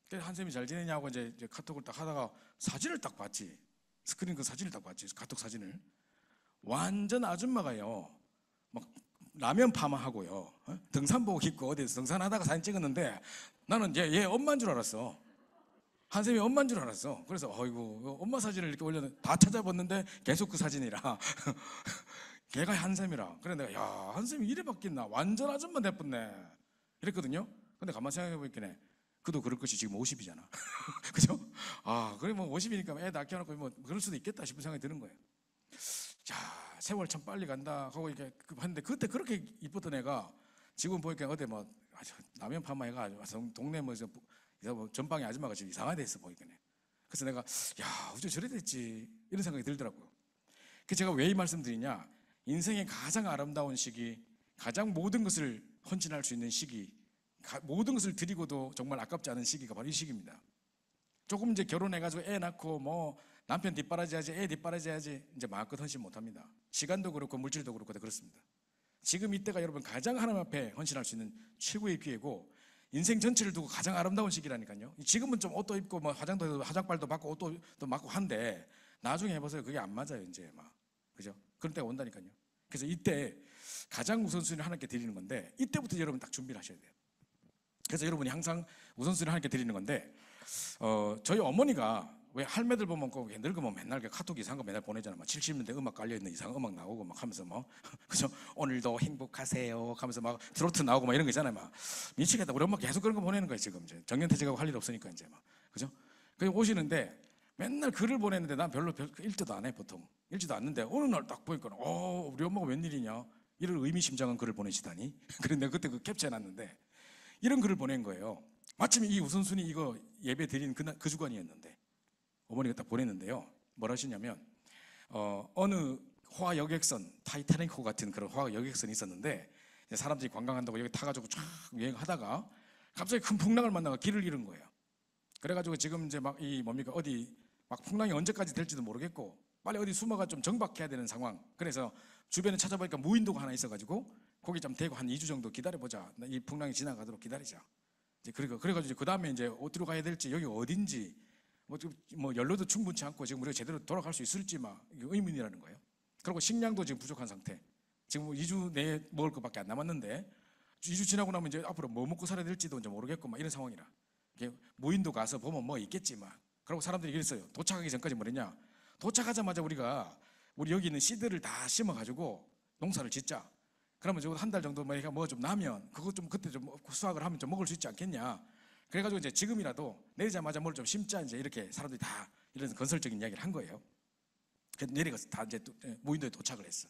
그래서 한샘이 잘 지내냐고 이제 카톡을 딱 하다가 사진을 딱 봤지. 스크린 그 사진을 딱 봤지. 카톡 사진을. 완전 아줌마가요. 막 라면 파마하고요. 등산복 입고 어디서 등산하다가 사진 찍었는데 나는 얘 엄마인 줄 알았어. 한샘이 엄마인 줄 알았어. 그래서 어이구 엄마 사진을 이렇게 올렸는데 다 찾아봤는데 계속 그 사진이라 걔가 한샘이라. 그래 내가 야 한샘이 이래 바뀌었나 완전 아줌마 됐었네 이랬거든요. 근데 가만 생각해보니까 그도 그럴 것이 지금 50이잖아. 그죠? 아 그래 뭐 50이니까 애 낳게 해놓고 뭐 그럴 수도 있겠다 싶은 생각이 드는 거예요. 자 세월 참 빨리 간다 하고 이렇게 했는데 그때 그렇게 이뻤던 애가 지금 보니까 어디 뭐 라면 파마해가 동네 뭐 전방에 아줌마가 지금 이상하게 됐어 보니까. 그래서 내가 야 어째 저래 됐지 이런 생각이 들더라고요. 그래서 제가 왜 이 말씀드리냐, 인생의 가장 아름다운 시기, 가장 모든 것을 헌신할 수 있는 시기, 모든 것을 드리고도 정말 아깝지 않은 시기가 바로 이 시기입니다. 조금 이제 결혼해가지고 애 낳고 뭐 남편 뒷바라지하지 애 뒷바라지하지 이제 마음껏 헌신 못합니다. 시간도 그렇고 물질도 그렇고 다 그렇습니다. 지금 이때가 여러분 가장 하나님 앞에 헌신할 수 있는 최고의 기회고 인생 전체를 두고 가장 아름다운 시기라니까요. 지금은 좀 옷도 입고 뭐 화장발도 받고 옷도 또 맞고 한데 나중에 해보세요. 그게 안 맞아요 이제 막. 그죠? 그런 때가 온다니까요. 그래서 이때 가장 우선순위를 하나님께 드리는 건데 이때부터 여러분 딱 준비를 하셔야 돼요. 그래서 여러분이 항상 우선순위를 하나님께 드리는 건데 저희 어머니가 왜 할매들 보면 꼭 늙으면 맨날 카톡 이상한 거 맨날 보내잖아. 막 70년대 음악 깔려있는 이상한 음악 나오고 막 하면서 뭐 그죠? 오늘도 행복하세요 하면서 막 트로트 나오고 막 이런 거 있잖아요. 막 미치겠다. 우리 엄마 계속 그런 거 보내는 거예요 지금. 이제 정년퇴직하고 할 일 없으니까 이제 막 그죠? 그래서 오시는데 맨날 글을 보내는데 난 별로 읽지도 안 해 보통. 읽지도 않는데 어느 날 딱 보니까 우리 엄마가 웬일이냐 이런 의미심장한 글을 보내시다니. 그래서 내가 그때 그 캡처해놨는데 이런 글을 보낸 거예요. 마침 이 우선순위 이거 예배 드린 그 주간이었는데 어머니가 딱 보냈는데요. 뭐라 하시냐면 어느 호화 여객선 타이타닉호 같은 그런 호화 여객선이 있었는데 사람들이 관광한다고 여기 타가지고 쫙 여행하다가 갑자기 큰 풍랑을 만나가 길을 잃은 거예요. 그래가지고 지금 이제 막 이 뭡니까 어디 막 풍랑이 언제까지 될지도 모르겠고 빨리 어디 숨어가 좀 정박해야 되는 상황. 그래서 주변에 찾아보니까 무인도가 하나 있어가지고 거기 좀 대고 한 2주 정도 기다려보자. 이 풍랑이 지나가도록 기다리자. 이제 그래가지고 그 다음에 이제 어디로 가야 될지 여기 어딘지 뭐 연료도 충분치 않고 지금 우리가 제대로 돌아갈 수 있을지 막 의문이라는 거예요. 그리고 식량도 지금 부족한 상태. 지금 2주 내에 먹을 것밖에 안 남았는데 2주 지나고 나면 이제 앞으로 뭐 먹고 살아야 될지도 이제 모르겠고 막 이런 상황이라. 무인도 가서 보면 뭐 있겠지 막. 그리고 사람들이 그랬어요. 도착하기 전까지 뭐랬냐? 도착하자마자 우리 여기 있는 씨들을 다 심어가지고 농사를 짓자. 그러면 적어도 한 달 정도 뭐 좀 나면 그거 좀 그때 좀 수확을 하면 좀 먹을 수 있지 않겠냐. 그래가지고 이제 지금이라도 내리자마자 뭘 좀 심자, 이제 이렇게 사람들이 다 이런 건설적인 이야기를 한 거예요. 그래서 내려가서 다 이제 무인도에 도착을 했어.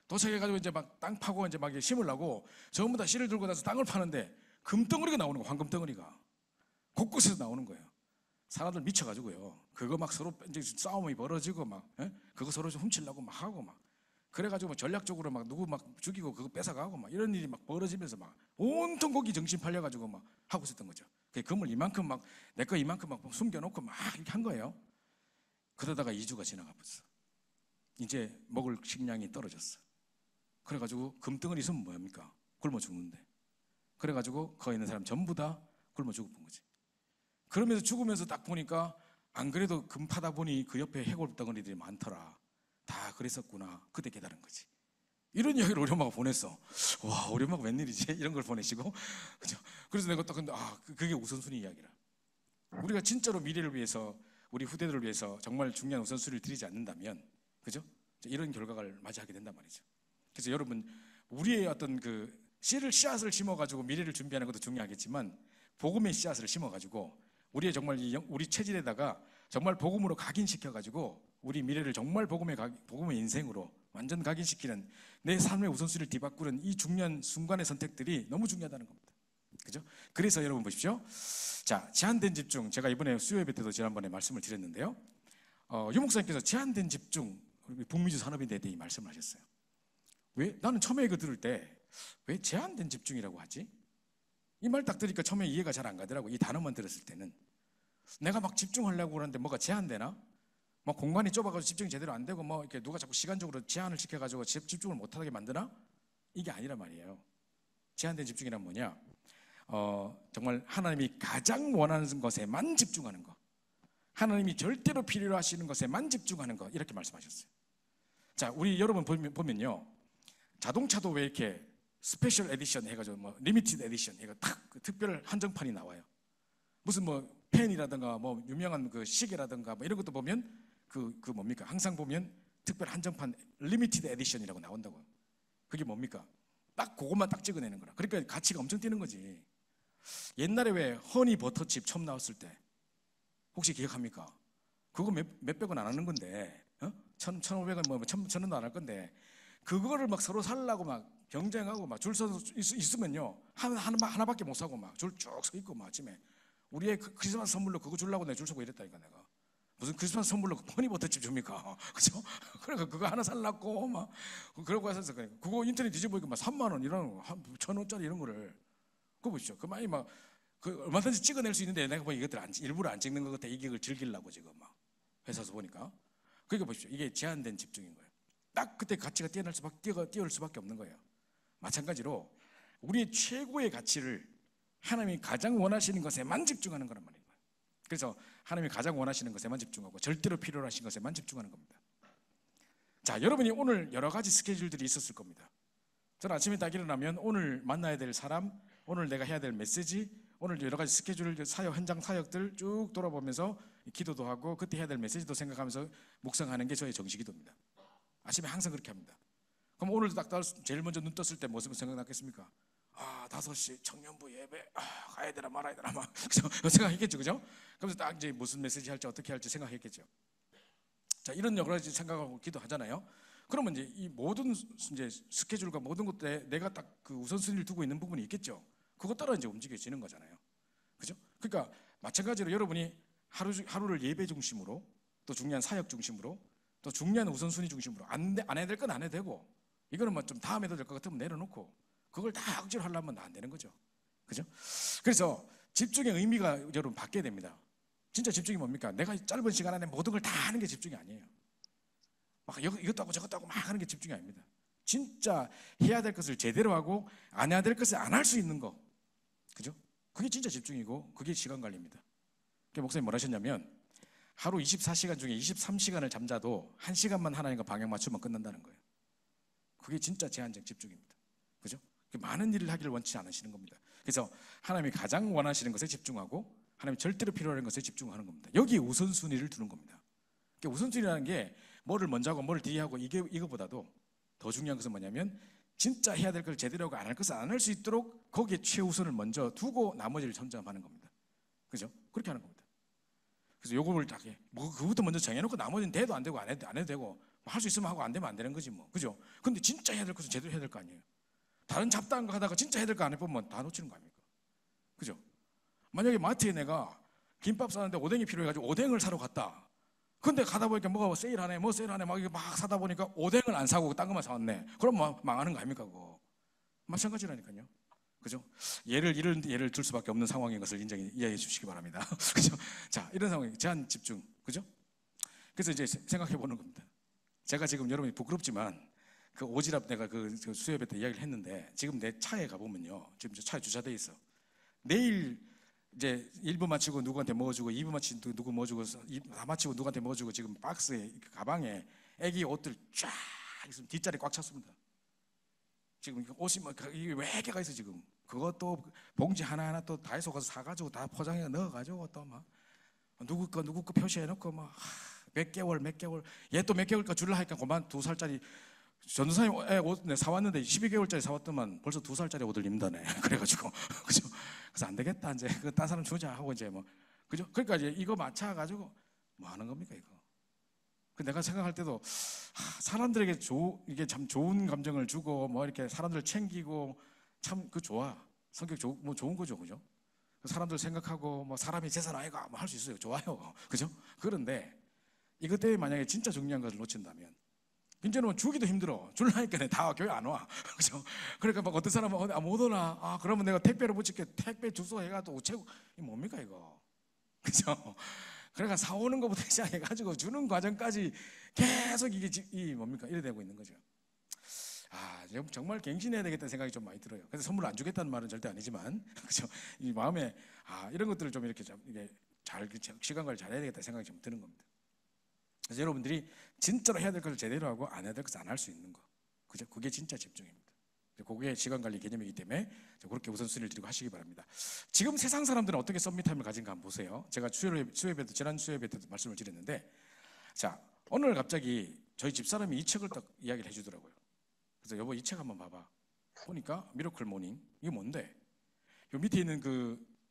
도착해가지고 이제 막 땅 파고 이제 막 심으려고 전부 다 씨를 들고 나서 땅을 파는데 금덩어리가 나오는 거야. 황금덩어리가 곳곳에서 나오는 거예요. 사람들 미쳐가지고요. 그거 막 서로 이제 싸움이 벌어지고 막 그거 서로 좀 훔치려고 막 하고 막 그래가지고 뭐 전략적으로 막 누구 막 죽이고 그거 뺏어가고 막 이런 일이 막 벌어지면서 막 온통 거기 정신 팔려가지고 막 하고 있었던 거죠. 그 건물 이만큼 막 내 거 이만큼 막 숨겨놓고 막 이렇게 한 거예요. 그러다가 2주가 지나가 버렸어. 이제 먹을 식량이 떨어졌어. 그래가지고 금덩어리 있으면 뭐합니까? 굶어 죽는데. 그래가지고 거기 있는 사람 전부 다 굶어 죽은 거지. 그러면서 죽으면서 딱 보니까 안 그래도 금 파다 보니 그 옆에 해골 덩어리들이 많더라. 다 그랬었구나. 그때 깨달은 거지. 이런 이야기를 우리 엄마가 보냈어. 와, 우리 엄마가 웬일이지? 이런 걸 보내시고. 그죠? 그래서 내가 딱 근데 그게 우선순위 이야기라. 우리가 진짜로 미래를 위해서 우리 후대들을 위해서 정말 중요한 우선순위를 드리지 않는다면, 그죠? 이런 결과를 맞이하게 된단 말이죠. 그래서 여러분, 우리의 어떤 그 씨앗을 심어가지고 미래를 준비하는 것도 중요하겠지만 복음의 씨앗을 심어가지고 우리의 정말 우리 체질에다가 정말 복음으로 각인시켜가지고 우리 미래를 정말 복음의 인생으로 완전 각인시키는 내 삶의 우선순위를 뒤바꾸는 이 중요한 순간의 선택들이 너무 중요하다는 겁니다. 그죠? 그래서 여러분 보십시오. 자, 제한된 집중. 제가 이번에 수요 예배 때도 지난번에 말씀을 드렸는데요. 유 목사님께서 제한된 집중, 북미주 산업인대에 대해 말씀을 하셨어요. 왜? 나는 처음에 이거 들을 때 왜 제한된 집중이라고 하지? 이 말 딱 들으니까 처음에 이해가 잘 안 가더라고. 이 단어만 들었을 때는 내가 막 집중하려고 그러는데 뭐가 제한되나? 뭐 공간이 좁아가지고 집중이 제대로 안 되고 뭐 이렇게 누가 자꾸 시간적으로 제한을 시켜가지고 집중을 못하게 만드나? 이게 아니란 말이에요. 제한된 집중이란 뭐냐? 정말 하나님이 가장 원하는 것에만 집중하는 것, 하나님이 절대로 필요로 하시는 것에만 집중하는 것, 이렇게 말씀하셨어요. 자, 우리 여러분 보면요, 자동차도 왜 이렇게 스페셜 에디션 해가지고 뭐 리미티드 에디션 해가 탁 특별 한정판이 나와요. 무슨 뭐 펜이라든가 뭐 유명한 그 시계라든가 뭐 이런 것도 보면 그 뭡니까? 항상 보면 특별 한정판 리미티드 에디션이라고 나온다고요. 그게 뭡니까? 딱 그것만 딱 찍어내는 거라. 그러니까 가치가 엄청 뛰는 거지. 옛날에 왜 허니 버터칩 처음 나왔을 때 혹시 기억합니까? 그거 몇백 원 안 하는 건데, 1,500원 뭐 1,000원도 안 할 건데 그거를 막 서로 살라고 막 경쟁하고 막 줄 서서 있으면요 하나밖에 못 사고 막 줄 쭉 서 있고 막 아침에 우리의 크리스마스 선물로 그거 주려고 내가 줄 서고 이랬다니까. 내가 무슨 크리스마스 선물로 허니버터칩 줍니까? 그죠? 그러니까 그거 하나 살라고 막 그러고 해서 그거 인터넷 뒤져보니까 막 3만 원 이런 1,000원짜리 이런 거를 그거 보십시오. 그 많이 막 그 얼마든지 찍어낼 수 있는데 내가 보니 이것들 일부러 안 찍는 것 같아. 이걸 즐기려고 지금 막 회사에서 보니까. 그러니까 보십시오. 이게 제한된 집중인 거예요. 딱 그때 가치가 뛰어올 수밖에 없는 거예요. 마찬가지로 우리의 최고의 가치를 하나님이 가장 원하시는 것에만 집중하는 거란 말이에요. 그래서 하나님이 가장 원하시는 것에만 집중하고 절대로 필요로 하신 것에만 집중하는 겁니다. 자, 여러분이 오늘 여러 가지 스케줄들이 있었을 겁니다. 저는 아침에 딱 일어나면 오늘 만나야 될 사람, 오늘 내가 해야 될 메시지, 오늘 여러 가지 스케줄, 현장 사역들 쭉 돌아보면서 기도도 하고 그때 해야 될 메시지도 생각하면서 묵상하는 게 저의 정식기도입니다. 아침에 항상 그렇게 합니다. 그럼 오늘도 딱 제일 먼저 눈 떴을 때 무슨 생각났겠습니까? 5시 청년부 예배 가야 되나 말아야 되나 막 생각했겠죠, 그죠? 그래서 딱 이제 무슨 메시지 할지 어떻게 할지 생각했겠죠. 자, 이런 여러 가지 생각하고 기도하잖아요. 그러면 이제 이 모든 이제 스케줄과 모든 것들에 내가 딱 그 우선순위를 두고 있는 부분이 있겠죠. 그것 따라 이제 움직여지는 거잖아요, 그죠? 그러니까 마찬가지로 여러분이 하루를 예배 중심으로 또 중요한 사역 중심으로 또 중요한 우선순위 중심으로 안 해야 될 건 안 해도 되고 이거는 뭐 좀 다음에 해도 될 것 같으면 내려놓고 그걸 다 억지로 하려면 안 되는 거죠, 그죠? 그래서 집중의 의미가 여러분 바뀌어야 됩니다. 진짜 집중이 뭡니까? 내가 짧은 시간 안에 모든 걸 다 하는 게 집중이 아니에요. 막 이것도 하고 저것도 하고 막 하는 게 집중이 아닙니다. 진짜 해야 될 것을 제대로 하고 안 해야 될 것을 안 할 수 있는 거, 그죠? 그게 진짜 집중이고 그게 시간 관리입니다. 그러니까 목사님 뭐라 하셨냐면 하루 24시간 중에 23시간을 잠자도 1시간만 하나님과 방향 맞추면 끝난다는 거예요. 그게 진짜 제한적 집중입니다, 그죠? 많은 일을 하기를 원치 않으시는 겁니다. 그래서 하나님이 가장 원하시는 것에 집중하고 하나님이 절대로 필요한 것에 집중하는 겁니다. 여기에 우선순위를 두는 겁니다. 그러니까 우선순위라는 게 뭐를 먼저 하고 뭐를 뒤에 하고 이거보다도 더 중요한 것은 뭐냐면 진짜 해야 될 걸 제대로 하고 안 할 것을 안 할 수 있도록 거기에 최우선을 먼저 두고 나머지를 점점하는 겁니다. 그죠? 그렇게 하는 겁니다. 그래서 요거를 딱 해. 뭐 그것부터 먼저 정해놓고 나머지는 돼도 안 되고 안 해도 되고 할 수 있으면 하고 안 되면 안 되는 거지 뭐. 그죠? 근데 진짜 해야 될 것은 제대로 해야 될 거 아니에요. 다른 잡다한 거 하다가 진짜 해야 될 거 안 해보면 다 놓치는 거 아닙니까? 그죠? 만약에 마트에 내가 김밥 사는데 오뎅이 필요해가지고 오뎅을 사러 갔다. 근데 가다 보니까 뭐가 세일하네 뭐 세일하네 막 이렇게 막 사다 보니까 오뎅을 안 사고 딴 것만 사왔네. 그럼 망하는 거 아닙니까? 그거 마찬가지라니까요. 그죠? 이런 예를 들 수밖에 없는 상황인 것을 이해해 주시기 바랍니다. 그죠? 자, 이런 상황에 제한 집중. 그죠? 그래서 이제 생각해 보는 겁니다. 제가 지금 여러분이 부끄럽지만 그 오지랖 내가 그 수협에 때 이야기를 했는데 지금 내 차에 가보면요. 지금 차에 주차돼 있어. 내일 이제 1부 마치고 누구한테 먹어주고 2부 마치고 누구 먹어주고 다 마치고 누구한테 먹어주고 지금 박스에 가방에 애기 옷들 쫙 있으면 뒷자리 꽉 찼습니다. 지금 옷이 막 이게 왜 개가 있어 지금. 그것도 봉지 하나하나 또 다이소 가서 사가지고 다 포장해 넣어가지고 또 막 누구 거 표시해놓고 막 몇 개월 얘 또 몇 개월까 줄라 하니까 그만 2살짜리 전도사님 옷 사왔는데 12개월짜리 사왔더만 벌써 2살짜리 옷을 입는다네. 그래가지고 그죠? 그래서 안 되겠다 이제 그 딴 사람 주자 하고 이제 뭐 그죠? 그러니까 이제 이거 맞춰가지고 뭐 하는 겁니까 이거? 그 내가 생각할 때도 사람들에게 이게 참 좋은 감정을 주고 뭐 이렇게 사람들 챙기고 참 그 좋아. 성격 뭐 좋은 거죠, 그죠? 사람들 생각하고 뭐 사람이 재산 아이가 뭐 할 수 있어요. 좋아요, 그죠? 그런데 이것 때문에 만약에 진짜 중요한 것을 놓친다면 이제는 주기도 힘들어. 줄라니까 다 교회 안 와. 그죠? 그러니까 막 어떤 사람은 못 오나? 그러면 내가 택배로 붙일게. 택배 주소 해가지고 우체국 이 뭡니까 이거? 그죠? 그러니까 사오는 것부터 시작해가지고 주는 과정까지 계속 이게 뭡니까? 이래 되고 있는 거죠. 정말 갱신해야 되겠다는 생각이 좀 많이 들어요. 그래서 선물 안 주겠다는 말은 절대 아니지만, 그죠? 이 마음에 이런 것들을 좀 이렇게 잘 시간 관리 잘해야 되겠다는 생각이 좀 드는 겁니다. 그래서 여러분들이 진짜로 해야 될 것을 제대로 하고 안 해야 될 것을 안 할 수 있는 거, 그죠? 그게 진짜 집중입니다. 그게 시간 관리 개념이기 때문에 그렇게 우선순위를 드리고 하시기 바랍니다. 지금 세상 사람들은 어떻게 서밋타임을 가진가 한번 보세요. 제가 지난 수요일에 때도 말씀을 드렸는데, 자 오늘 갑자기 저희 집사람이 이 책을 딱 이야기를 해주더라고요. 그래서 여보 이 책 한번 봐봐. 보니까 미러클 모닝. 이게 뭔데? 요 밑에 있는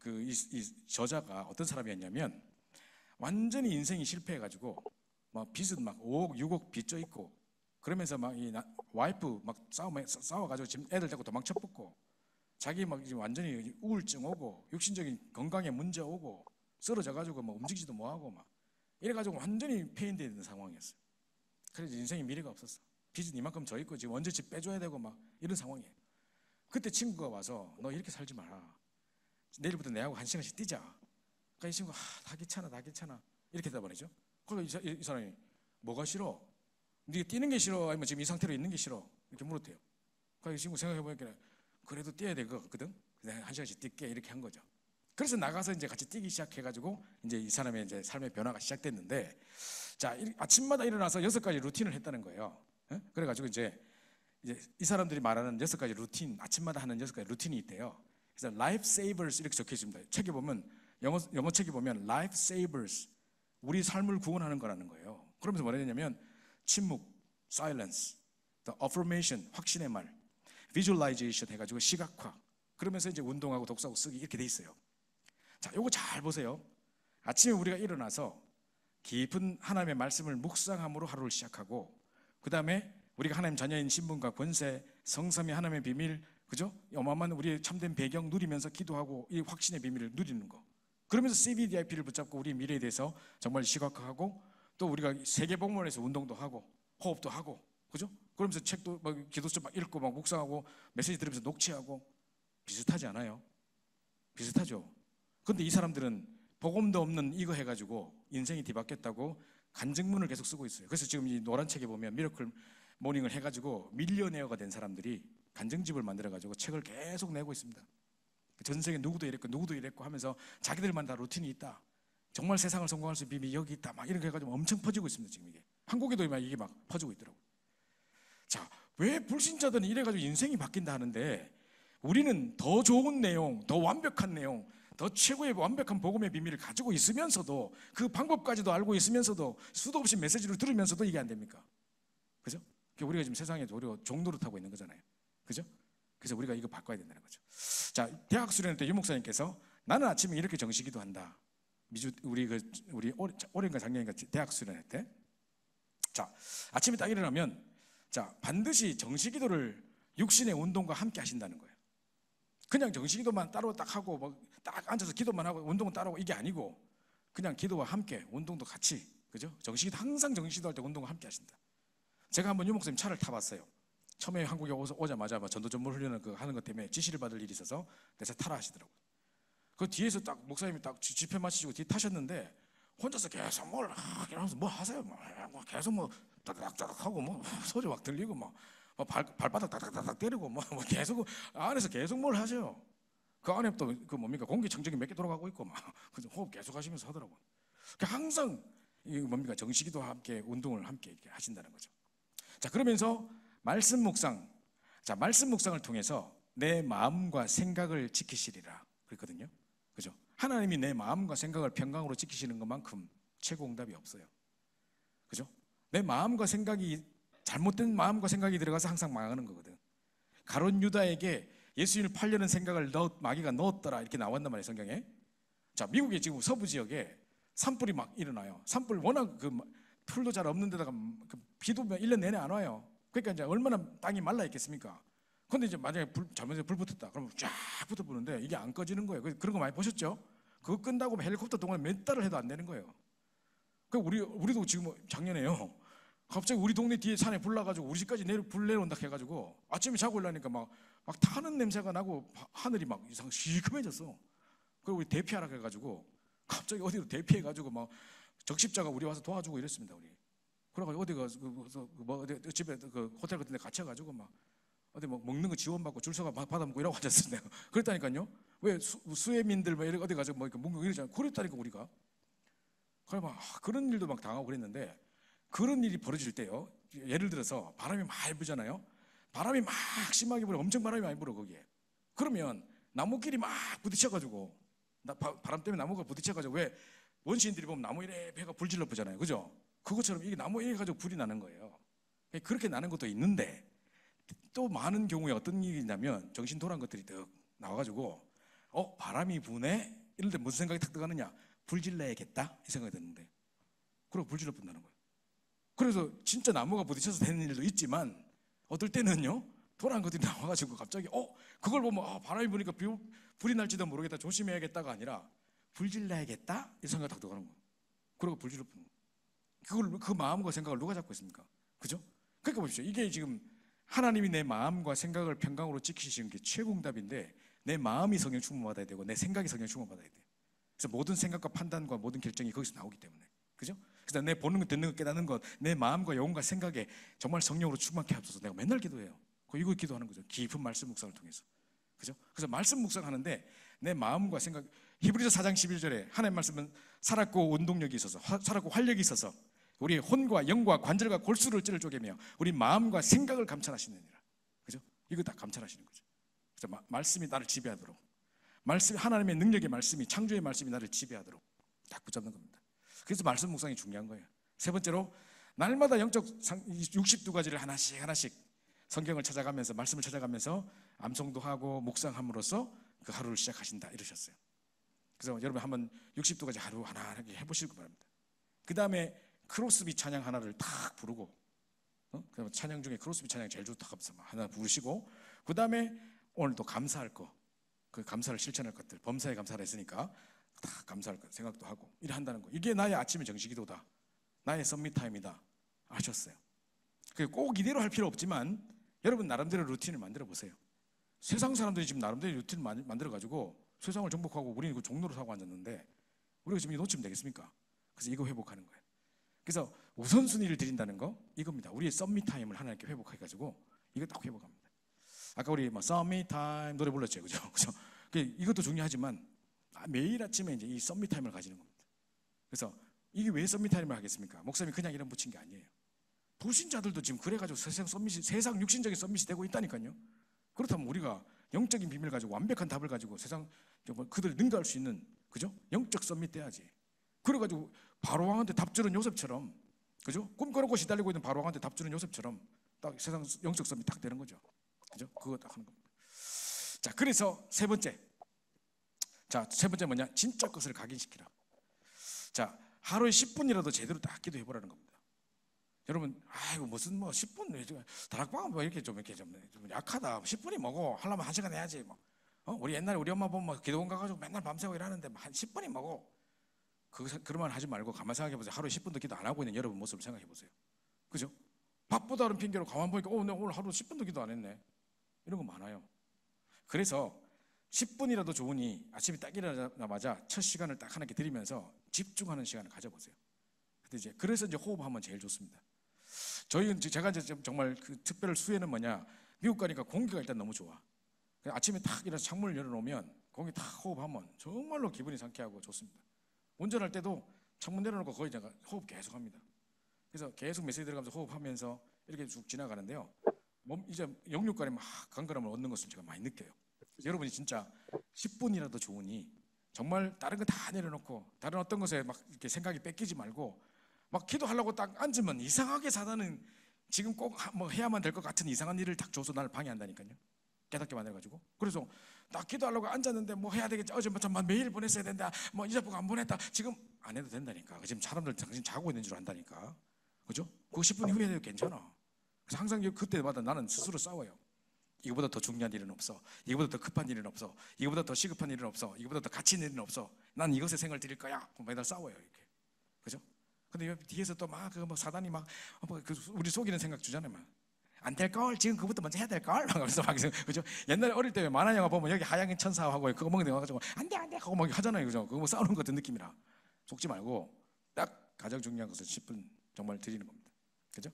이 저자가 어떤 사람이었냐면 완전히 인생이 실패해가지고 막 빚은 막 5억 6억 빚져 있고 그러면서 막 이 와이프 막 싸워가지고 지금 애들 데리고 도망쳐 붙고 자기 막 지금 완전히 우울증 오고 육신적인 건강에 문제 오고 쓰러져가지고 막 움직이지도 못하고 막 이래가지고 완전히 폐인되어 있는 상황이었어요. 그래서 인생에 미래가 없었어. 빚은 이만큼 져 있고 지금 언제 집 빼줘야 되고 막 이런 상황이에요. 그때 친구가 와서 너 이렇게 살지 마라. 내일부터 내하고 1시간씩 뛰자. 그러니까 이 친구가 다 귀찮아 이렇게 대답하죠. 그러니까 이 사람이 뭐가 싫어? 네가 뛰는 게 싫어? 아니면 지금 이 상태로 있는 게 싫어? 이렇게 물었대요. 그러니까 이 친구 생각해보니까 그래도 뛰어야 될 것 같거든. 내가 1시간씩 뛸게 이렇게 한 거죠. 그래서 나가서 이제 같이 뛰기 시작해가지고 이제 이 사람의 이제 삶의 변화가 시작됐는데, 자 아침마다 일어나서 6가지 루틴을 했다는 거예요. 그래가지고 이제 이 사람들이 말하는 6가지 루틴, 아침마다 하는 6가지 루틴이 있대요. 그래서 Life Savers 이렇게 적혀 있습니다. 책에 보면 영어 책에 보면 Life Savers, 우리 삶을 구원하는 거라는 거예요. 그러면서 뭐라 했냐면 침묵, silence, the affirmation, 확신의 말, visualization 해가지고 시각화. 그러면서 이제 운동하고 독서하고 쓰기 이렇게 돼 있어요. 자, 요거 잘 보세요. 아침에 우리가 일어나서 깊은 하나님의 말씀을 묵상함으로 하루를 시작하고, 그 다음에 우리가 하나님 자녀인 신분과 권세, 성삼위 하나님의 비밀, 그죠? 어마어마한 우리의 참된 배경 누리면서 기도하고 이 확신의 비밀을 누리는 거. 그러면서 CBDIP를 붙잡고 우리 미래에 대해서 정말 시각화하고, 또 우리가 세계복음원에서 운동도 하고 호흡도 하고, 그죠? 그러면서 책도 막 기도서 막 읽고 막 묵상하고 메시지 들으면서 녹취하고. 비슷하지 않아요? 비슷하죠? 근데 이 사람들은 복음도 없는 이거 해가지고 인생이 뒤바뀌었다고 간증문을 계속 쓰고 있어요. 그래서 지금 이 노란 책에 보면 미러클 모닝을 해가지고 밀리어네어가 된 사람들이 간증집을 만들어가지고 책을 계속 내고 있습니다. 전 세계 누구도 이랬고 하면서 자기들만 다 루틴이 있다. 정말 세상을 성공할 수 있는 비밀이 여기 있다. 막 이렇게 해가지고 엄청 퍼지고 있습니다. 지금 이게 한국에도 이게 막 퍼지고 있더라고요. 자, 왜 불신자들은 이래가지고 인생이 바뀐다 하는데 우리는 더 좋은 내용, 더 완벽한 내용, 더 최고의 완벽한 복음의 비밀을 가지고 있으면서도 그 방법까지도 알고 있으면서도 수도 없이 메시지를 들으면서도 이게 안 됩니까? 그죠? 우리가 지금 세상에 우리가 종노릇하고 있는 거잖아요. 그죠? 그래서 우리가 이거 바꿔야 된다는 거죠. 자, 대학 수련회 때 유 목사님께서 나는 아침에 이렇게 정식기도 한다. 우리 올해인가 작년인가 대학 수련회 때, 자, 아침에 딱 일어나면, 자, 반드시 정식기도를 육신의 운동과 함께 하신다는 거예요. 그냥 정식기도만 따로 딱 하고 뭐 딱 앉아서 기도만 하고 운동은 따로 하고 이게 아니고 그냥 기도와 함께 운동도 같이, 그죠? 정식기도 항상 정식기도 할 때 운동과 함께 하신다. 제가 한번 유 목사님 차를 타봤어요. 처음에 한국에 오자마자 전도 전문 훈련을 하는 것 때문에 지시를 받을 일이 있어서 내가 타라 하시더라고요. 그 뒤에서 딱 목사님이 딱 집회 마치시고 뒤에 타셨는데 혼자서 계속 뭘 하세요? 계속 뭐 딱딱딱 하고 뭐 소리 막 들리고 막 발바닥 딱딱딱 때리고 뭐 계속 안에서 계속 뭘 하세요. 그 안에 또 그 뭡니까 공기청정기 몇 개 돌아가고 있고 막 호흡 계속 하시면서 하더라고요. 항상 이 뭡니까 정식기도와 함께 운동을 함께 이렇게 하신다는 거죠. 자, 그러면서 말씀 묵상, 자, 말씀 묵상을 통해서 내 마음과 생각을 지키시리라 그랬거든요. 그죠? 하나님이 내 마음과 생각을 평강으로 지키시는 것만큼 최고 응답이 없어요. 그죠? 내 마음과 생각이 잘못된 마음과 생각이 들어가서 항상 망하는 거거든. 가룟 유다에게 예수님을 팔려는 생각을 마귀가 넣었더라 이렇게 나왔단 말이에요, 성경에. 자, 미국의 지금 서부 지역에 산불이 막 일어나요. 산불 워낙 풀도 잘 없는 데다가 비도 1년 내내 안 와요. 그러니까 이제 얼마나 땅이 말라 있겠습니까? 근데 이제 만약에 잘못해서 불 붙었다. 그러면 쫙 붙어 보는데 이게 안 꺼지는 거예요. 그런 거 많이 보셨죠? 그거 끈다고 헬리콥터 동안 몇 달을 해도 안 되는 거예요. 그 우리도 지금 작년에요. 갑자기 우리 동네 뒤에 산에 불 나가지고 우리 집까지 불 내려온다 해가지고 아침에 자고 일어나니까 막 타는 냄새가 나고 하늘이 막 이상 시커매졌어. 그리고 우리 대피하라 해가지고 갑자기 어디로 대피해가지고 막 적십자가 우리 와서 도와주고 이랬습니다. 우리. 그래가지고 어디 가서 어디 집에 호텔 같은 데 갇혀가지고 막 어디 뭐 먹는 거 지원받고 줄 서가 받아먹고 이러고 앉았어요. 그랬다니까요. 왜 수혜민들 뭐 어디 가서 뭐 먹는 이러잖아요. 그랬다니까 우리가. 그래 막 그런 일도 막 당하고 그랬는데 그런 일이 벌어질 때요. 예를 들어서 바람이 많이 불잖아요. 바람이 막 심하게 불어, 엄청 바람이 많이 불어 거기에. 그러면 나무끼리 막 부딪혀가지고 바람 때문에 나무가 부딪혀가지고 왜 원시인들이 보면 나무 이래 배가 불질러 보잖아요. 그죠? 그것처럼 이게 나무 이래 가지고 불이 나는 거예요. 그렇게 나는 것도 있는데 또 많은 경우에 어떤 일이 있냐면 정신 돌아온 것들이 딱 나와가지고 바람이 부네? 이런데 무슨 생각이 탁 들어가느냐? 불질러야겠다? 이 생각이 드는데 그리고 불질러 본다는 거예요. 그래서 진짜 나무가 부딪혀서 되는 일도 있지만 어떨 때는요 돌아온 것들이 나와가지고 갑자기 그걸 보면 바람이 부니까 불이 날지도 모르겠다 조심해야겠다가 아니라 불질러야겠다? 이 생각이 탁 들어가는 거예요. 그리고 불질러 보는 거예요. 그 마음과 생각을 누가 잡고 있습니까? 그죠? 그러니까 보십시오. 이게 지금 하나님이 내 마음과 생각을 평강으로 지키시는 게 최고 응답인데 내 마음이 성령 충만받아야 되고 내 생각이 성령 충만받아야 돼. 그래서 모든 생각과 판단과 모든 결정이 거기서 나오기 때문에. 그죠? 그래서 내 보는 것, 듣는 것, 깨닫는 것, 내 마음과 영혼과 생각에 정말 성령으로 충만케 하소서. 내가 맨날 기도해요. 이거 기도하는 거죠. 깊은 말씀 묵상을 통해서. 그죠? 그래서 말씀 묵상하는데 내 마음과 생각, 히브리서 4장 11절에 하나님 말씀은 살았고 운동력이 있어서, 살았고 활력이 있어서 우리의 혼과 영과 관절과 골수를 찌를 쪼개며 우리 마음과 생각을 감찰하시느니라. 그죠? 이거 다 감찰하시는 거죠. 그래서 말씀이 나를 지배하도록, 말씀, 하나님의 능력의 말씀이, 창조의 말씀이 나를 지배하도록 딱 붙잡는 겁니다. 그래서 말씀 묵상이 중요한 거예요. 세 번째로 날마다 영적 62가지를 하나씩 성경을 찾아가면서 말씀을 찾아가면서 암송도 하고 묵상함으로써 그 하루를 시작하신다 이러셨어요. 그래서 여러분 한번 62가지 하루 하나하나 해보시기 바랍니다. 그 다음에 크로스비 찬양 하나를 탁 부르고 그다음에 찬양 중에 크로스비 찬양 제일 좋다 하면서 하나 부르시고 그 다음에 오늘도 감사할 거, 그 감사를 실천할 것들, 범사에 감사를 했으니까 다 감사할 것 생각도 하고 이래 한다는 거. 이게 나의 아침의 정식기도다, 나의 썸밋타임이다 하셨어요. 꼭 이대로 할 필요 없지만 여러분 나름대로 루틴을 만들어 보세요. 세상 사람들이 지금 나름대로 루틴을 만들어 가지고 세상을 정복하고 우리는 그 종로로 사고 앉았는데 우리가 지금 이거 놓치면 되겠습니까? 그래서 이거 회복하는 거예요. 그래서 우선순위를 드린다는 거 이겁니다. 우리의 썸밋타임을 하나님께 회복해가지고 이거 딱 회복합니다. 아까 우리 썸밋타임 노래 불렀죠, 그죠? 그래서 이것도 중요하지만 매일 아침에 이제 이 썸밋타임을 가지는 겁니다. 그래서 이게 왜 썸밋타임을 하겠습니까? 목사님이 그냥 이름 붙인 게 아니에요. 불신자들도 지금 그래가지고 세상 육신적인 썸밋이 되고 있다니까요. 그렇다면 우리가 영적인 비밀 가지고 완벽한 답을 가지고 세상 정말 그들을 능가할 수 있는, 그죠? 영적 썸밋 돼야지. 그래가지고 바로왕한테 답 주는 요셉처럼, 그죠? 꿈꿔놓고 시달리고 있는 바로왕한테 답 주는 요셉처럼 딱 세상 영적 썸밋 딱 되는 거죠. 그죠? 그거 딱 하는 겁니다. 자, 그래서 세 번째. 자, 세 번째 뭐냐? 진짜 것을 각인시키라. 자, 하루에 10분이라도 제대로 딱 기도해 보라는 겁니다. 여러분, 아이고 무슨 뭐 10분 다락방 뭐 이렇게 좀 약하다. 10분이 뭐고 하려면 1시간 해야지 뭐. 우리 옛날에 우리 엄마 보면 기도원 가가지고 맨날 밤새고 일하는데 한 10분이 뭐고. 그런 말 하지 말고 가만 생각해 보세요. 하루에 10분도 기도 안 하고 있는 여러분 모습을 생각해 보세요. 그죠? 바쁘다는 핑계로 가만 보니까 내가 오늘 하루 10분도 기도 안 했네. 이런 거 많아요. 그래서 10분이라도 좋으니 아침에 딱 일어나자마자 첫 시간을 딱 하나씩 드리면서 집중하는 시간을 가져보세요. 그래서 이제 호흡하면 제일 좋습니다. 제가 이제 정말 그 특별 수혜는 뭐냐? 미국 가니까 공기가 일단 너무 좋아. 아침에 딱 일어나서 창문을 열어놓으면 공기 딱 호흡하면 정말로 기분이 상쾌하고 좋습니다. 운전할 때도 창문 내려놓고 거의 제가 호흡 계속 합니다. 그래서 계속 메시지 들어가면서 호흡하면서 이렇게 쭉 지나가는데요. 이제 영육간에 막 강건함을 얻는 것을 제가 많이 느껴요. 여러분이 진짜 10분이라도 좋으니 정말 다른 거 다 내려놓고 다른 어떤 것에 막 이렇게 생각이 뺏기지 말고 막 기도하려고 딱 앉으면 이상하게 사단은 지금 꼭 뭐 해야만 될 것 같은 이상한 일을 딱 줘서 나를 방해한다니까요. 깨닫게 만들어가지고. 그래서 나 기도하려고 앉았는데 뭐 해야 되겠지. 어제 뭐 메일 보냈어야 된다. 뭐 이자부가 안 보냈다. 지금 안 해도 된다니까. 지금 사람들 당신 자고 있는 줄 안다니까. 그죠? 그거 10분 후에 해도 괜찮아. 그래서 항상 그때마다 나는 스스로 싸워요. 이거보다 더 중요한 일은 없어. 이거보다 더 급한 일은 없어. 이거보다 더 시급한 일은 없어. 이거보다 더 가치 있는 일은 없어. 난 이것에 생을 드릴 거야. 매달 싸워요 이렇게. 그죠? 근데 뒤에서 또 막 그 뭐 사단이 막 우리 속이는 생각 주잖아요. 막. 안 될 걸, 지금 그것부터 먼저 해야 될 걸, 그래서 막 그죠? 옛날에 어릴 때 만화 영화 보면 여기 하얀 천사하고 그거 먹는 데 와가지고 안돼 그거 막 하잖아요, 그죠? 그거 뭐 싸우는 것 같은 느낌이라 속지 말고 딱 가장 중요한 것을 10분 정말 드리는 겁니다, 그죠?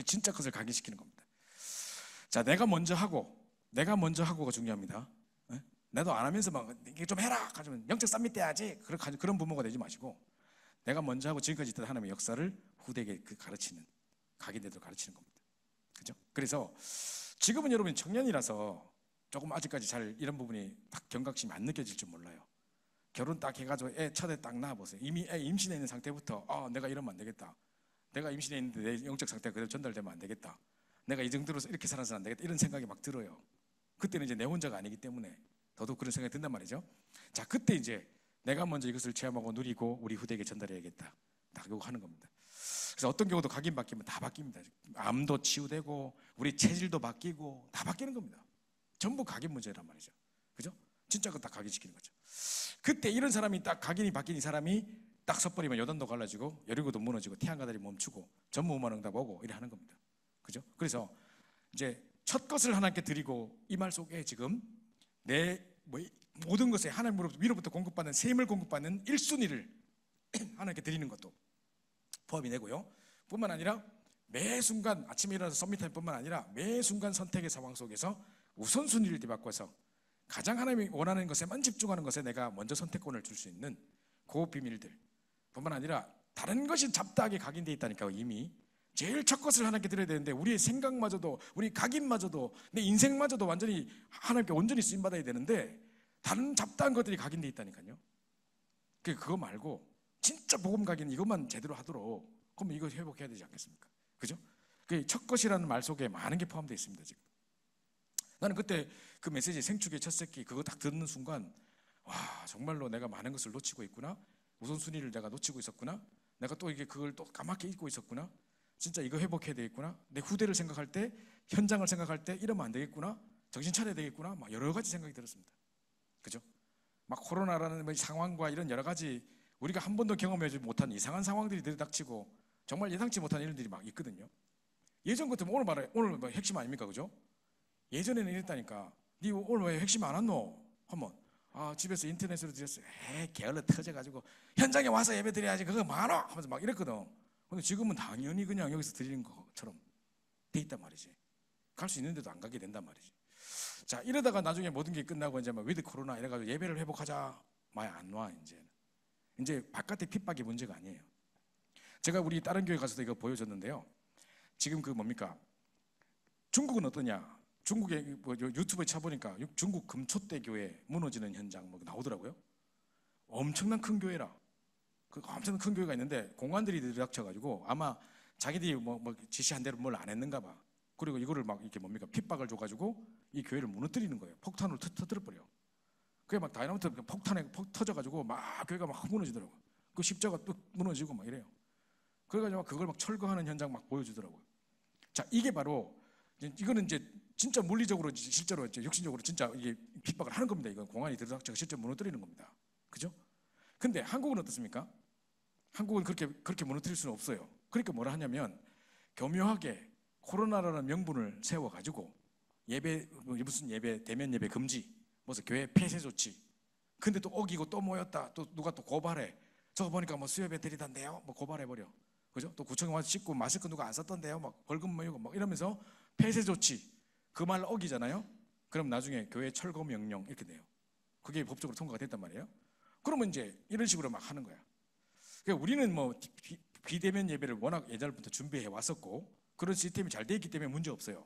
진짜 것을 각인시키는 겁니다. 자, 내가 먼저 하고가 중요합니다. 네? 나도 안 하면서 막 이게 좀 해라, 가지고 영적 쌈밑 돼야지 그런 부모가 되지 마시고 내가 먼저 하고 지금까지 있던 하나님의 역사를 후대에게 가르치는, 각인되도록 가르치는 겁니다. 그죠? 그래서 지금은 여러분이 청년이라서 조금 아직까지 잘 이런 부분이 딱 경각심이 안 느껴질 줄 몰라요. 결혼 딱 해가지고 첫 애 딱 낳아보세요. 이미 애 임신해 있는 상태부터 내가 이러면 안 되겠다. 내가 임신해 있는데 내 영적 상태가 그대로 전달되면 안 되겠다. 내가 이 정도로 이렇게 살아서는 안 되겠다. 이런 생각이 막 들어요. 그때는 이제 내 혼자가 아니기 때문에 더더욱 그런 생각이 든단 말이죠. 자, 그때 이제 내가 먼저 이것을 체험하고 누리고 우리 후대에게 전달해야겠다. 딱 이거 하는 겁니다. 그래서 어떤 경우도 각인 바뀌면 다 바뀝니다. 암도 치유되고 우리 체질도 바뀌고 다 바뀌는 겁니다. 전부 각인 문제란 말이죠. 그죠? 진짜 그거 딱 각인시키는 거죠. 그때 이런 사람이 딱 각인이 바뀐 이 사람이 딱 섣버리면 요단도 갈라지고 여리고도 무너지고 태양가다리 멈추고 전무후무한 응답 오고 이래 하는 겁니다. 그죠? 그래서 이제 첫 것을 하나님께 드리고 이 말 속에 지금 내 모든 것에 하나님 위로부터 공급받는 셈을 공급받는 1순위를 하나님께 드리는 것도 포함이 되고요. 뿐만 아니라 매 순간 아침에 일어나서 썸밋타임 뿐만 아니라 매 순간 선택의 상황 속에서 우선순위를 뒤바꿔서 가장 하나님이 원하는 것에만 집중하는 것에 내가 먼저 선택권을 줄 수 있는 그 비밀들 뿐만 아니라 다른 것이 잡다하게 각인되어 있다니까. 이미 제일 첫 것을 하나님께 드려야 되는데 우리의 생각마저도 우리 각인마저도 내 인생마저도 완전히 하나님께 온전히 쓰임받아야 되는데 다른 잡다한 것들이 각인되어 있다니까요. 그거 말고 진짜 복음 각인 이것만 제대로 하도록 그럼 이거 회복해야 되지 않겠습니까? 그죠? 그 첫 것이라는 말 속에 많은 게 포함되어 있습니다. 지금 나는 그때 그 메시지 생축의 첫 새끼 그거 딱 듣는 순간 와, 정말로 내가 많은 것을 놓치고 있구나. 우선순위를 내가 놓치고 있었구나. 내가 또 이게 그걸 또 까맣게 잊고 있었구나. 진짜 이거 회복해야 되겠구나. 내 후대를 생각할 때, 현장을 생각할 때 이러면 안 되겠구나. 정신 차려야 되겠구나. 막 여러 가지 생각이 들었습니다. 그죠? 막 코로나라는 상황과 이런 여러 가지 우리가 한 번도 경험하지 못한 이상한 상황들이 들이닥치고 정말 예상치 못한 일들이 막 있거든요. 예전 같으면 오늘 뭐 핵심 아닙니까? 그죠? 예전에는 이랬다니까. 니 오늘 왜 핵심 안 왔노? 하면 집에서 인터넷으로 드렸어요. 게을러 터져가지고 현장에 와서 예배 드려야지 그거 많아 하면서 막 이랬거든. 근데 지금은 당연히 그냥 여기서 드리는 것처럼 돼 있단 말이지. 갈 수 있는데도 안 가게 된단 말이지. 자, 이러다가 나중에 모든 게 끝나고 이제 막 위드 코로나 이래가지고 예배를 회복하자 많이 안 와. 이제 바깥의 핍박이 문제가 아니에요. 제가 우리 다른 교회 가서도 이거 보여줬는데요. 지금 그 뭡니까? 중국은 어떠냐? 중국에 뭐 유튜브에 쳐보니까 중국 금초대 교회 무너지는 현장 뭐 나오더라고요. 엄청난 큰 교회라. 그 엄청난 큰 교회가 있는데 공안들이 들이닥쳐가지고 아마 자기들이 뭐 지시한 대로 뭘 안 했는가 봐. 그리고 이거를 막 이렇게 뭡니까 핍박을 줘가지고 이 교회를 무너뜨리는 거예요. 폭탄으로 터뜨려버려. 그게 막 다이나마이트 폭탄에 터져가지고 막 교회가 막 무너지더라고요. 그 십자가 뚝 무너지고 막 이래요. 그래가지고 그걸 막 철거하는 현장 막 보여주더라고요. 자, 이게 바로 이거는 이제 진짜 물리적으로 실제로 이제 육신적으로 진짜 이게 핍박을 하는 겁니다. 이건 공안이 들이닥쳐 실제 무너뜨리는 겁니다. 그죠? 근데 한국은 어떻습니까? 한국은 그렇게 무너뜨릴 수는 없어요. 그러니까 뭐라 하냐면 교묘하게 코로나라는 명분을 세워가지고 예배 무슨 예배 대면 예배 금지, 무슨 교회 폐쇄 조치. 근데 또 어기고 또 모였다. 또 누가 또 고발해. 저거 보니까 뭐 수협에 들이단데요. 뭐 고발해 버려. 그죠? 또 구청에 와서 씻고 마스크 누가 안 썼던데요. 막 벌금 모이고 막 이러면서 폐쇄 조치. 그 말 어기잖아요. 그럼 나중에 교회 철거 명령 이렇게 돼요. 그게 법적으로 통과가 됐단 말이에요. 그러면 이제 이런 식으로 막 하는 거야. 그러니까 우리는 뭐 비대면 예배를 워낙 예전부터 준비해 왔었고 그런 시스템이 잘 돼 있기 때문에 문제 없어요.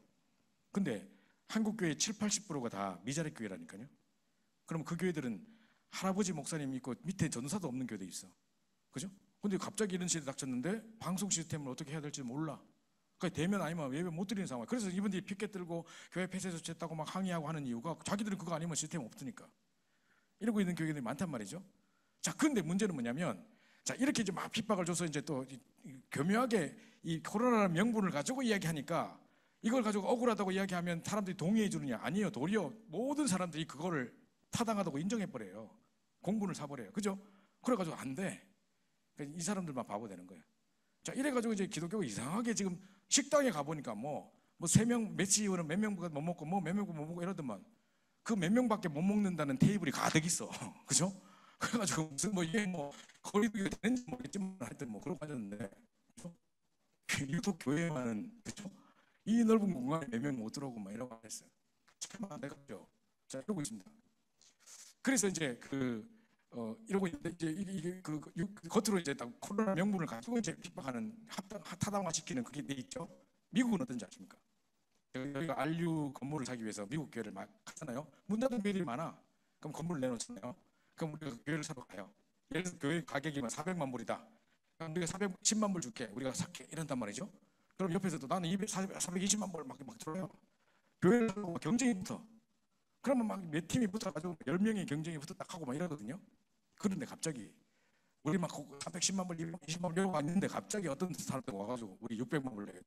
근데 한국 교회 70~80%가 다 미자립 교회라니까요. 그럼 그 교회들은 할아버지 목사님 있고 밑에 전도사도 없는 교회도 있어. 그죠? 근데 갑자기 이런 시대에 닥쳤는데 방송 시스템을 어떻게 해야 될지 몰라. 그러니까 대면 아니면 예배 못 드리는 상황. 그래서 이분들이 피켓 들고 교회 폐쇄 조치했다고 막 항의하고 하는 이유가 자기들은 그거 아니면 시스템 없으니까. 이러고 있는 교회들이 많단 말이죠. 자, 근데 문제는 뭐냐면 자, 이렇게 이제 막 핍박을 줘서 이제 또 교묘하게 이 코로나라는 명분을 가지고 이야기하니까 이걸 가지고 억울하다고 이야기하면 사람들이 동의해 주느냐? 아니에요. 도리어 모든 사람들이 그거를 타당하다고 인정해 버려요. 공분을 사버려요. 그죠? 그래가지고 안 돼. 그러니까 이 사람들만 바보 되는 거예요. 자, 이래가지고 이제 기독교가 이상하게 지금 식당에 가보니까 뭐 3명, 메시지원은 몇 명밖에 못 먹고 뭐 몇 명밖에 못 먹고 이러더만 그 몇 명밖에 못 먹는다는 테이블이 가득 있어. 그죠? 그래가지고 무슨 뭐 이게 뭐 거리두기가 되는지 모르겠지만 하여튼 뭐 그러고 하셨는데 유독 교회만은 그죠? 이 넓은 공간에 몇 명 못 들어오고 막 이러고 했어요. 참 안타깝죠. 자, 이러고 있습니다. 그래서 이제 이러고 있는데 이제 이게 겉으로 이제 딱 코로나 명분을 가지고 이제 핍박하는 타당화시키는 그게 돼 있죠. 미국은 어떤지 아십니까? 여기가 RU 건물을 사기 위해서 미국 교회를 막 하잖아요. 문 닫은 교회들이 많아. 그럼 건물을 내놓잖아요. 그럼 우리가 교회를 사러 가요. 예를 들어서 교회 가격이 400만 불이다. 그럼 우리가 410만 불 줄게. 우리가 살게. 이런단 말이죠. 그럼 옆에서도 나는 420만 불 막 들어요. 교회를 사고 경쟁이 붙어. 그러면 막 몇 팀이 붙어가지고 10명의 경쟁이 붙어 딱 하고 막 이러거든요. 그런데 갑자기 우리 막 310만 불, 220만 불 이러고 왔는데 갑자기 어떤 사람들 와가지고 우리 600만 불 내요.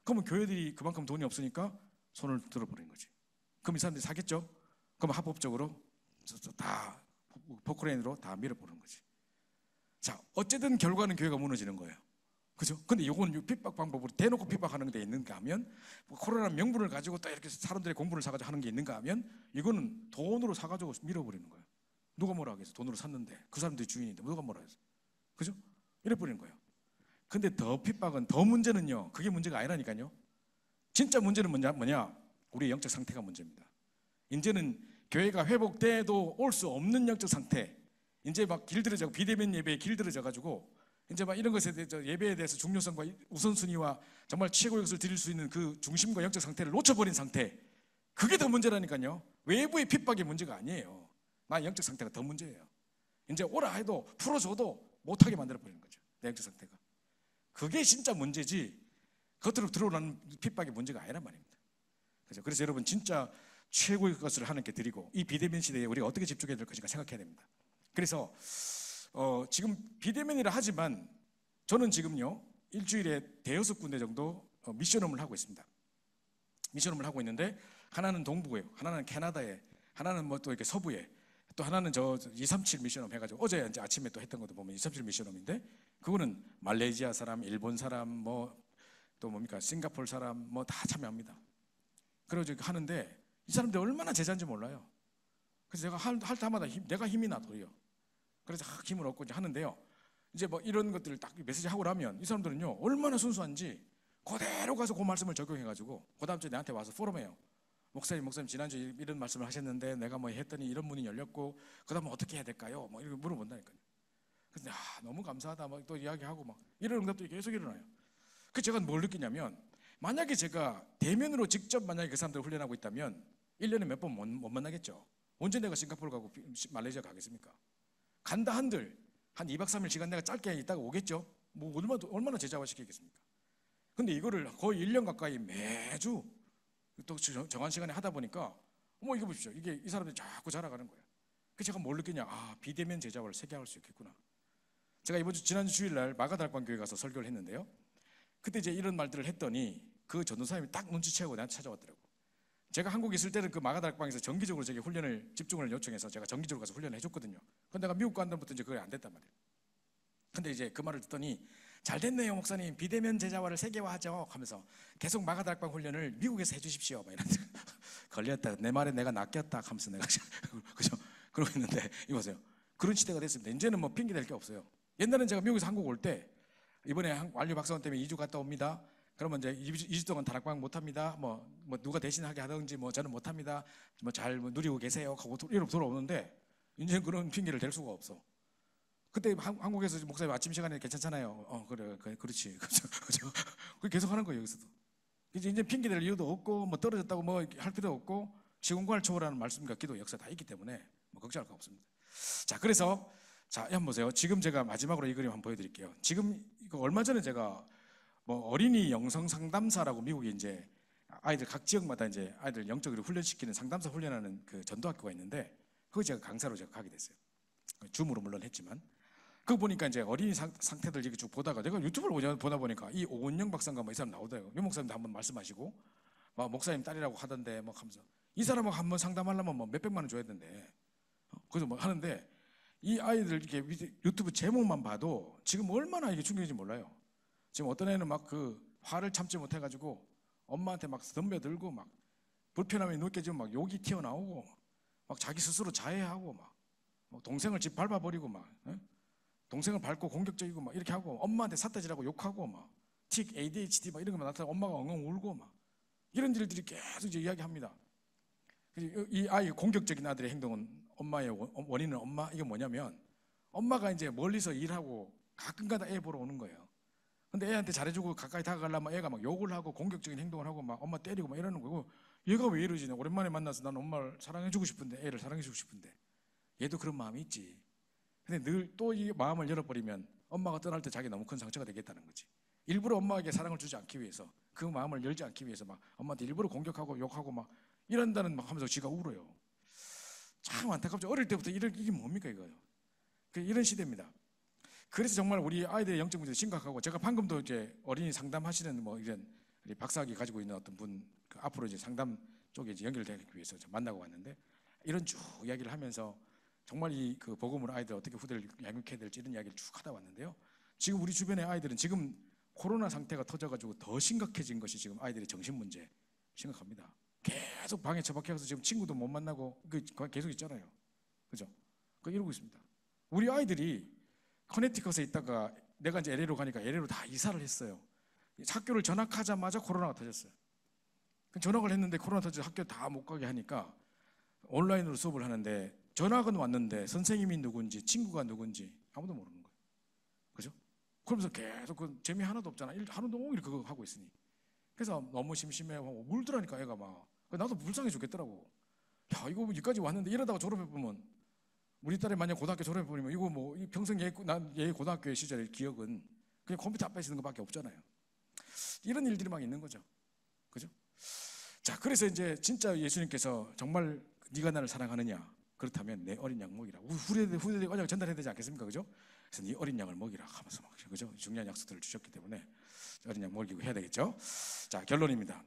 그러면 교회들이 그만큼 돈이 없으니까 손을 들어버린 거지. 그럼 이 사람들이 사겠죠? 그럼 합법적으로 다 포크레인으로 다 밀어버리는 거지. 자, 어쨌든 결과는 교회가 무너지는 거예요. 그죠? 근데 이건 핍박 방법으로 대놓고 핍박하는 게 있는가 하면 뭐 코로나 명분을 가지고 또 이렇게 사람들의 공분을 사가지고 하는 게 있는가 하면 이거는 돈으로 사가지고 밀어버리는 거예요. 누가 뭐라 하겠어? 돈으로 샀는데 그 사람들이 주인인데 누가 뭐라 해서 그죠? 이래버리는 거예요. 근데 더 핍박은 더 문제는요. 그게 문제가 아니라니까요. 진짜 문제는 뭐냐? 우리의 영적 상태가 문제입니다. 이제는 교회가 회복돼도 올 수 없는 영적 상태. 이제 막 길들여져 비대면 예배에 길들여져 가지고 이제 막 이런 것에 대해서 예배에 대해서 중요성과 우선순위와 정말 최고의 것을 드릴 수 있는 그 중심과 영적 상태를 놓쳐버린 상태. 그게 더 문제라니까요. 외부의 핍박이 문제가 아니에요. 나의 영적 상태가 더 문제예요. 이제 오라 해도 풀어줘도 못하게 만들어버리는 거죠. 내 영적 상태가. 그게 진짜 문제지 겉으로 드러나는 핍박이 문제가 아니란 말입니다. 그래서 여러분 진짜 최고의 것을 하나님께 드리고 이 비대면 시대에 우리가 어떻게 집중해야 될 것인가 생각해야 됩니다. 그래서 지금 비대면이라 하지만 저는 지금요 일주일에 대여섯 군데 정도 미션홈을 하고 있습니다. 미션홈을 하고 있는데 하나는 동부고요, 하나는 캐나다에, 하나는 뭐 또 이렇게 서부에, 또 하나는 저 237 미션홈 해가지고 어제 이제 아침에 또 했던 것도 보면 237 미션홈인데 그거는 말레이시아 사람, 일본 사람, 뭐 또 뭡니까 싱가포르 사람 뭐 다 참여합니다. 그래서 하는데 이 사람들 얼마나 제자인지 몰라요. 그래서 제가 할 때마다 내가 힘이 나 도리어. 그래서 힘을 얻고 이제 하는데요. 이제 뭐 이런 것들을 딱 메시지 하고 나면 이 사람들은요 얼마나 순수한지 그대로 가서 그 말씀을 적용해가지고 그 다음 주에 내한테 와서 포럼해요. 목사님 지난주에 이런 말씀을 하셨는데 내가 뭐 했더니 이런 문이 열렸고 그다음 어떻게 해야 될까요? 뭐 이렇게 물어본다니까요. 근데 너무 감사하다 막 또 이야기하고 막 이런 응답도 계속 일어나요. 그 제가 뭘 느끼냐면 만약에 제가 대면으로 직접 만약에 그 사람들 훈련하고 있다면 1년에 몇 번 못 만나겠죠. 언제 내가 싱가포르 가고 말레이시아 가겠습니까? 간다 한들 한 2박 3일 시간 내가 짧게 있다가 오겠죠. 뭐 얼마나 제자화 시키겠습니까? 근데 이거를 거의 1년 가까이 매주 또 정한 시간에 하다 보니까 어머 이거 보십시오. 이게 이 사람들이 자꾸 자라가는 거예요. 그래서 제가 뭘 느끼냐, 비대면 제자화를 세게 할 수 있겠구나. 제가 지난주 주일날 마가다락방 교회 가서 설교를 했는데요. 그때 이제 이런 말들을 했더니 그 전도사님이 딱 눈치채고 나한테 찾아왔더라고. 제가 한국에 있을 때는 그 마가다락방에서 정기적으로 제게 집중을 요청해서 제가 정기적으로 가서 훈련을 해줬거든요. 근데 내가 미국 간 다음부터 이제 그게 안 됐단 말이에요. 근데 이제 그 말을 듣더니 잘 됐네요 목사님, 비대면 제자화를 세계화하죠 하면서 계속 마가다락방 훈련을 미국에서 해주십시오 막 이러면서 걸렸다, 내 말에 내가 낚였다 하면서 내가 그죠? 그러고 있는데 이보세요, 그런 시대가 됐습니다. 이제는 뭐 핑계 댈 게 없어요. 옛날엔 제가 미국에서 한국 올 때 이번에 완료 박사원 때문에 2주 갔다 옵니다. 그러면 이제 2주 동안 다락방 못 합니다. 뭐 누가 대신하게 하든지 뭐 저는 못 합니다. 뭐 잘 누리고 계세요 하고 이러고 돌아오는데 이제 그런 핑계를 댈 수가 없어. 그때 한국에서 목사님 아침 시간에 괜찮잖아요. 그래 그렇지 그죠? 계속 하는 거예요 여기서도. 이제 핑계 댈 이유도 없고 뭐 떨어졌다고 뭐 할 필요 없고 시공간을 초월하는 말씀과 기도 역사 다 있기 때문에 뭐 걱정할 거 없습니다. 자, 그래서 한번 보세요. 지금 제가 마지막으로 이 그림 한번 보여드릴게요. 지금 이거 얼마 전에 제가 뭐 어린이 영성 상담사라고 미국에 이제 아이들 각 지역마다 이제 아이들 영적으로 훈련시키는 상담사 훈련하는 그 전도학교가 있는데 그거 제가 강사로 제가 가게 됐어요. 줌으로 물론 했지만 그거 보니까 이제 어린이 상태들 이렇게 쭉 보다가 내가 유튜브를 보다 보니까 이 오은영 박사인가 뭐 이 사람 나오더라고요. 유 목사님도 한번 말씀하시고 막 목사님 딸이라고 하던데 뭐 하면서 이 사람하고 한번 상담하려면 뭐 몇백만 원 줘야 된대. 그래서 뭐 하는데 이 아이들 이렇게 유튜브 제목만 봐도 지금 얼마나 이게 충격인지 몰라요. 지금 어떤 애는 막 그 화를 참지 못해가지고 엄마한테 막 덤벼들고 막 불편함이 느껴지면 막 욕이 튀어나오고 막 자기 스스로 자해하고 막 동생을 집 밟아버리고 막 동생을 밟고 공격적이고 막 이렇게 하고 엄마한테 삿대질하고 욕하고 막 틱, ADHD 막 이런 것만 나타나면 엄마가 엉엉 울고 막 이런 일들이 계속 이제 이야기합니다. 이 아이 공격적인 아들의 행동은 엄마의 원인은 이게 뭐냐면 엄마가 이제 멀리서 일하고 가끔가다 애 보러 오는 거예요. 근데 애한테 잘해주고 가까이 다가가려면 애가 막 욕을 하고 공격적인 행동을 하고 막 엄마 때리고 막 이러는 거고 얘가 왜 이러지? 오랜만에 만나서 난 엄마를 사랑해주고 싶은데 애를 사랑해주고 싶은데 얘도 그런 마음이 있지. 근데 늘 또 이 마음을 열어버리면 엄마가 떠날 때 자기 너무 큰 상처가 되겠다는 거지. 일부러 엄마에게 사랑을 주지 않기 위해서 그 마음을 열지 않기 위해서 막 엄마한테 일부러 공격하고 욕하고 막 이런다는 막 하면서 지가 울어요. 참 안타깝죠. 어릴 때부터 이게 뭡니까 이거요. 이런 시대입니다. 그래서 정말 우리 아이들의 영적 문제 심각하고 제가 방금도 이제 어린이 상담하시는 뭐 이런 박사학위 가지고 있는 어떤 분 앞으로 이제 상담 쪽에 이제 연결되기 위해서 만나고 왔는데 이런 쭉 이야기를 하면서 정말 이 그 복음으로 아이들 어떻게 후대를 양육해야 될지 이런 이야기를 쭉 하다 왔는데요. 지금 우리 주변의 아이들은 지금 코로나 상태가 터져가지고 더 심각해진 것이 지금 아이들의 정신 문제 심각합니다. 계속 방에 처박혀서 지금 친구도 못 만나고 계속 있잖아요. 그죠? 이러고 있습니다. 우리 아이들이 커네티컷에 있다가 내가 이제 LA로 가니까 LA로 다 이사를 했어요. 학교를 전학하자마자 코로나가 터졌어요. 전학을 했는데 코로나 터져서 학교 다 못 가게 하니까 온라인으로 수업을 하는데 전학은 왔는데 선생님이 누군지 친구가 누군지 아무도 모르는 거예요. 그죠? 그러면서 계속 재미 하나도 없잖아. 하루 종일 그거 하고 있으니. 그래서 너무 심심해하고 울더라니까 애가 막. 나도 불쌍해 죽겠더라고. 야 이거 여기까지 왔는데 이러다가 졸업해보면 우리 딸이 만약 고등학교 졸업해버리면 이거 뭐 평생 얘 고등학교 시절의 기억은 그냥 컴퓨터 앞에 있는 것밖에 없잖아요. 이런 일들이 막 있는 거죠. 그죠? 자, 그래서 이제 진짜 예수님께서 정말 네가 나를 사랑하느냐? 그렇다면 내 어린 양 먹이라. 후대들이 언약을 전달해야 되지 않겠습니까? 그죠? 그래서 네 어린 양을 먹이라 하면서 막 그죠? 중요한 약속들을 주셨기 때문에 어린 양 먹이고 해야 되겠죠? 자, 결론입니다.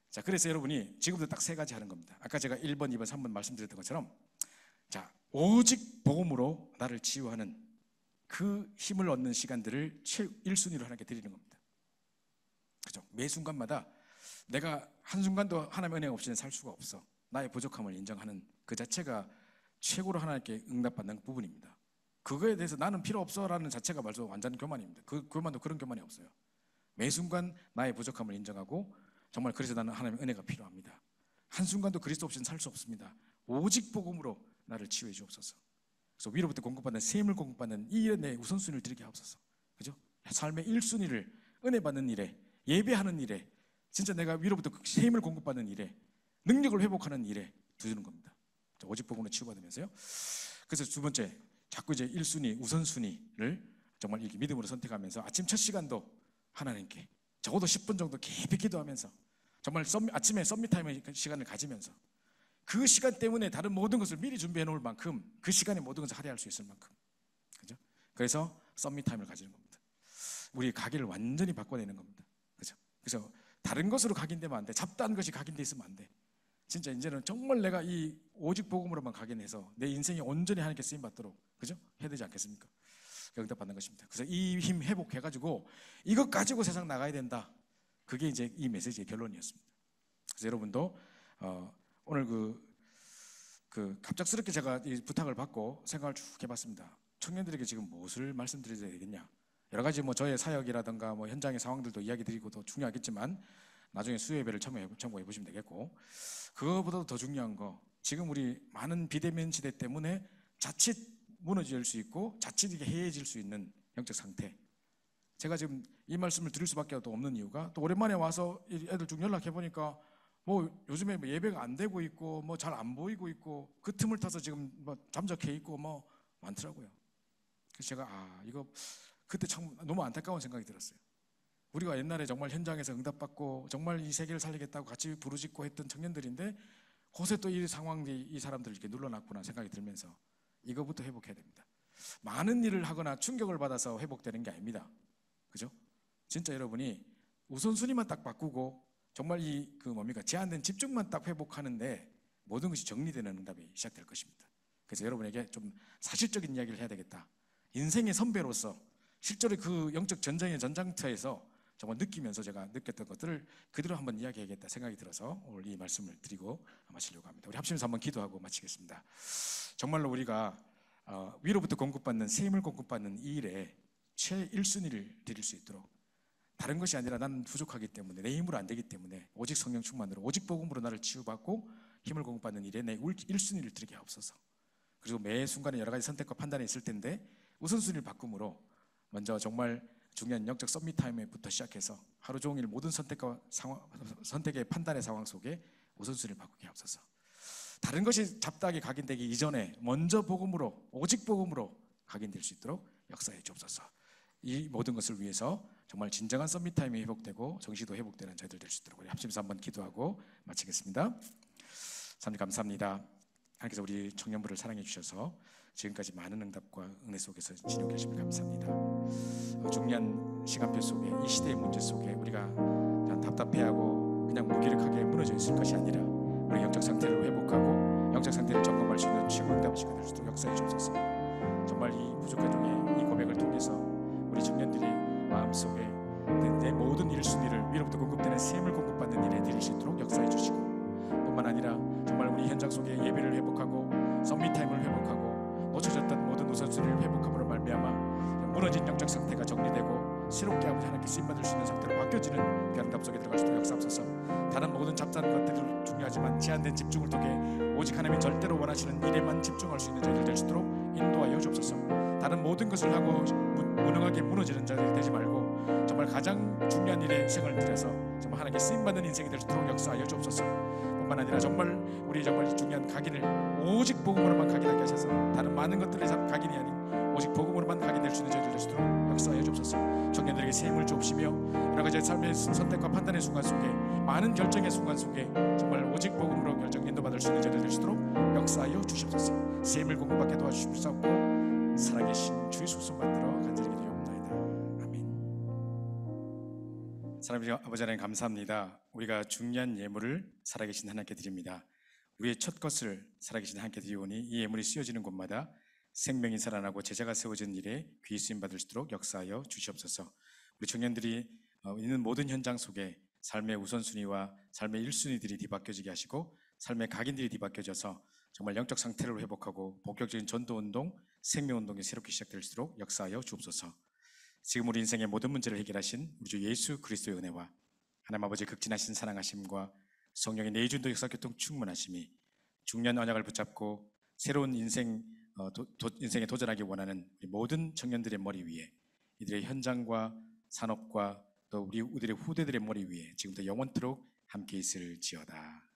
자, 그래서 여러분이 지금부터 딱 세 가지 하는 겁니다. 아까 제가 1번, 2번, 3번 말씀드렸던 것처럼 자, 오직 복음으로 나를 치유하는 그 힘을 얻는 시간들을 1순위로 하나님께 드리는 겁니다. 그죠? 매 순간마다 내가 한순간도 하나님의 은혜가 없이는 살 수가 없어. 나의 부족함을 인정하는 그 자체가 최고로 하나님께 응답받는 부분입니다. 그거에 대해서 나는 필요 없어라는 자체가 말로 완전 교만입니다. 그 교만도 그런 교만이 없어요. 매 순간 나의 부족함을 인정하고 정말 그래서 나는 하나님의 은혜가 필요합니다. 한순간도 그리스도 없이는 살 수 없습니다. 오직 복음으로 나를 치유해 주옵소서. 그래서 위로부터 공급받는 셈을 공급받는 이 일에 내 우선순위를 드리게 하옵소서. 그죠? 삶의 1순위를 은혜 받는 일에, 예배하는 일에, 진짜 내가 위로부터 셈을 공급받는 일에, 능력을 회복하는 일에 두는 겁니다. 오직 복음으로 치유받으면서요. 그래서 두 번째, 자꾸 이제 1순위, 우선순위를 정말 이렇게 믿음으로 선택하면서 아침 첫 시간도 하나님께 적어도 10분 정도 깊이 기도하면서 정말 아침에 썸밋타임의 시간을 가지면서 그 시간 때문에 다른 모든 것을 미리 준비해 놓을 만큼 그 시간에 모든 것을 할애할 수 있을 만큼, 그죠? 그래서 썸밋타임을 가지는 겁니다. 우리 가기를 완전히 바꿔내는 겁니다. 그죠? 그래서 다른 것으로 각인되면 안 돼. 잡다한 것이 각인돼 있으면 안 돼. 진짜 이제는 정말 내가 이 오직 복음으로만 각인해서 내 인생이 온전히 하나님께 쓰임 받도록, 그죠? 해야 되지 않겠습니까? 응답받는 것입니다. 그래서 이 힘 회복해가지고 이것 가지고 세상 나가야 된다. 그게 이제 이 메시지의 결론이었습니다. 그래서 여러분도 오늘 그 갑작스럽게 제가 이 부탁을 받고 생각을 쭉 해봤습니다. 청년들에게 지금 무엇을 말씀드려야 되겠냐? 여러 가지 뭐 저의 사역이라든가 뭐 현장의 상황들도 이야기 드리고도 중요하겠지만 나중에 수요 예배를 참고해 보시면 되겠고, 그거보다도 더 중요한 거, 지금 우리 많은 비대면 시대 때문에 자칫 무너질 수 있고 자칫 이게 해해질 수 있는 영적 상태, 제가 지금 이 말씀을 드릴 수밖에 없는 이유가, 또 오랜만에 와서 애들 중 연락해 보니까 뭐 요즘에 뭐 예배가 안 되고 있고 뭐 잘 안 보이고 있고 그 틈을 타서 지금 뭐 잠적해 있고 뭐 많더라고요. 그래서 제가 이거 그때 참 너무 안타까운 생각이 들었어요. 우리가 옛날에 정말 현장에서 응답받고 정말 이 세계를 살리겠다고 같이 부르짖고 했던 청년들인데 곳에 또 이 상황이 이 사람들을 이렇게 눌러놨구나 생각이 들면서 이거부터 회복해야 됩니다. 많은 일을 하거나 충격을 받아서 회복되는 게 아닙니다. 그죠? 진짜 여러분이 우선순위만 딱 바꾸고 정말 제한된 집중만 딱 회복하는데 모든 것이 정리되는 응답이 시작될 것입니다. 그래서 여러분에게 좀 사실적인 이야기를 해야 되겠다. 인생의 선배로서 실제로 그 영적 전쟁의 전장터에서 정말 느끼면서 제가 느꼈던 것들을 그대로 한번 이야기해야겠다 생각이 들어서 오늘 이 말씀을 드리고 마치려고 합니다. 우리 합심해서 한번 기도하고 마치겠습니다. 정말로 우리가 위로부터 공급받는 셈을 공급받는 이 일에 최1순위를 드릴 수 있도록, 다른 것이 아니라 나는 부족하기 때문에 내 힘으로 안 되기 때문에 오직 성령 충만으로 오직 복음으로 나를 치유받고 힘을 공급받는 일에 내 1순위를 드리게 하옵소서. 그리고 매 순간에 여러 가지 선택과 판단이 있을 텐데 우선순위를 바꿈으로 먼저 정말 중요한 영적 썸밋타임부터 시작해서 하루 종일 모든 선택의 판단의 상황 속에 우선순위를 바꾸게 하옵소서. 다른 것이 잡다하게 각인되기 이전에 먼저 복음으로, 오직 복음으로 각인될 수 있도록 역사해 주옵소서. 이 모든 것을 위해서 정말 진정한 썸밋타임이 회복되고 정시도 회복되는 저희들 될 수 있도록 우리 합심해서 한번 기도하고 마치겠습니다. 하나님 감사합니다. 하나님께서 우리 청년부를 사랑해 주셔서 지금까지 많은 응답과 은혜 속에서 진용해 주심을 감사합니다. 중요한 시간표 속에, 이 시대의 문제 속에 우리가 그냥 답답해하고 그냥 무기력하게 무너져 있을 것이 아니라 우리 영적 상태를 회복하고 영적 상태를 점검할 수 있는 최고 응답의 시간 될 수 있도록 역사해 주옵소서. 정말 이 부족한 중에 이 고백을 통해서 우리 청년들이 마음속에 내 모든 1순위를 위로부터 공급되는 셈을 공급받는 일에 드릴 수 있도록 역사해 주시고, 뿐만 아니라 정말 우리 현장 속에 예배를 회복하고 썸밋타임을 회복하고 놓쳐졌던 모든 우선순위를 회복함으로 말미암아 무너진 영적 상태가 정리되고 새롭게 아버지 하나님께 쓰임받을 수 있는 상태로 바뀌어지는 그 응답 속에 들어갈 수 있도록 역사하옵소서. 다른 모든 잡다한 것들도 중요하지만 제한된 집중을 통해 오직 하나님이 절대로 원하시는 일에만 집중할 수 있는 저희들 될 수 있도록 인도하여 주옵소서. 다른 모든 것을 하고 무능하게 무너지는 자들이 되지 말고 정말 가장 중요한 일에 생을 들여서 정말 하나님께 쓰임받는 인생이 될 수 있도록 역사하여 주옵소서. 뿐만 아니라 정말 우리 정말 중요한 각인을 오직 복음으로만 각인하게 하셔서 다른 많은 것들의 각인이 아닌 오직 복음으로만 각인될 수 있는 저희들 될 수 있도록 역사하여 주옵소서. 청년들에게 새 힘을 주옵시며 여러 가지 삶의 선택과 판단의 순간 속에, 많은 결정의 순간 속에 정말 오직 복음으로 결정 인도받을 수 있는 저희들 될 수 있도록 역사하여 주시옵소서. 새 힘을 공급받게 도와주시옵소서. 살아계신 주의 수송 받들어 간절히 기도하옵나이다. 아멘. 사랑하는 아버지 하나님 감사합니다. 우리가 중요한 예물을 살아계신 하나님께 드립니다. 우리의 첫 것을 살아계신 하나님께 드리오니 이 예물이 쓰여지는 곳마다 생명이 살아나고 제자가 세워진 일에 귀히 쓰임 받을 수 있도록 역사하여 주시옵소서. 우리 청년들이 있는 모든 현장 속에 삶의 우선순위와 삶의 1순위들이 뒤바뀌어지게 하시고 삶의 각인들이 뒤바뀌어져서 정말 영적 상태를 회복하고 본격적인 전도운동, 생명운동이 새롭게 시작될 수 있도록 역사하여 주옵소서. 지금 우리 인생의 모든 문제를 해결하신 우리 주 예수 그리스도의 은혜와 하나님 아버지의 극진하신 사랑하심과 성령의 내주도 역사교통 충만하심이 중년 언약을 붙잡고 새로운 인생에 도전하기 원하는 우리 모든 청년들의 머리 위에, 이들의 현장과 산업과 또 우리들의 후대들의 머리 위에 지금부터 영원토록 함께 있을지어다.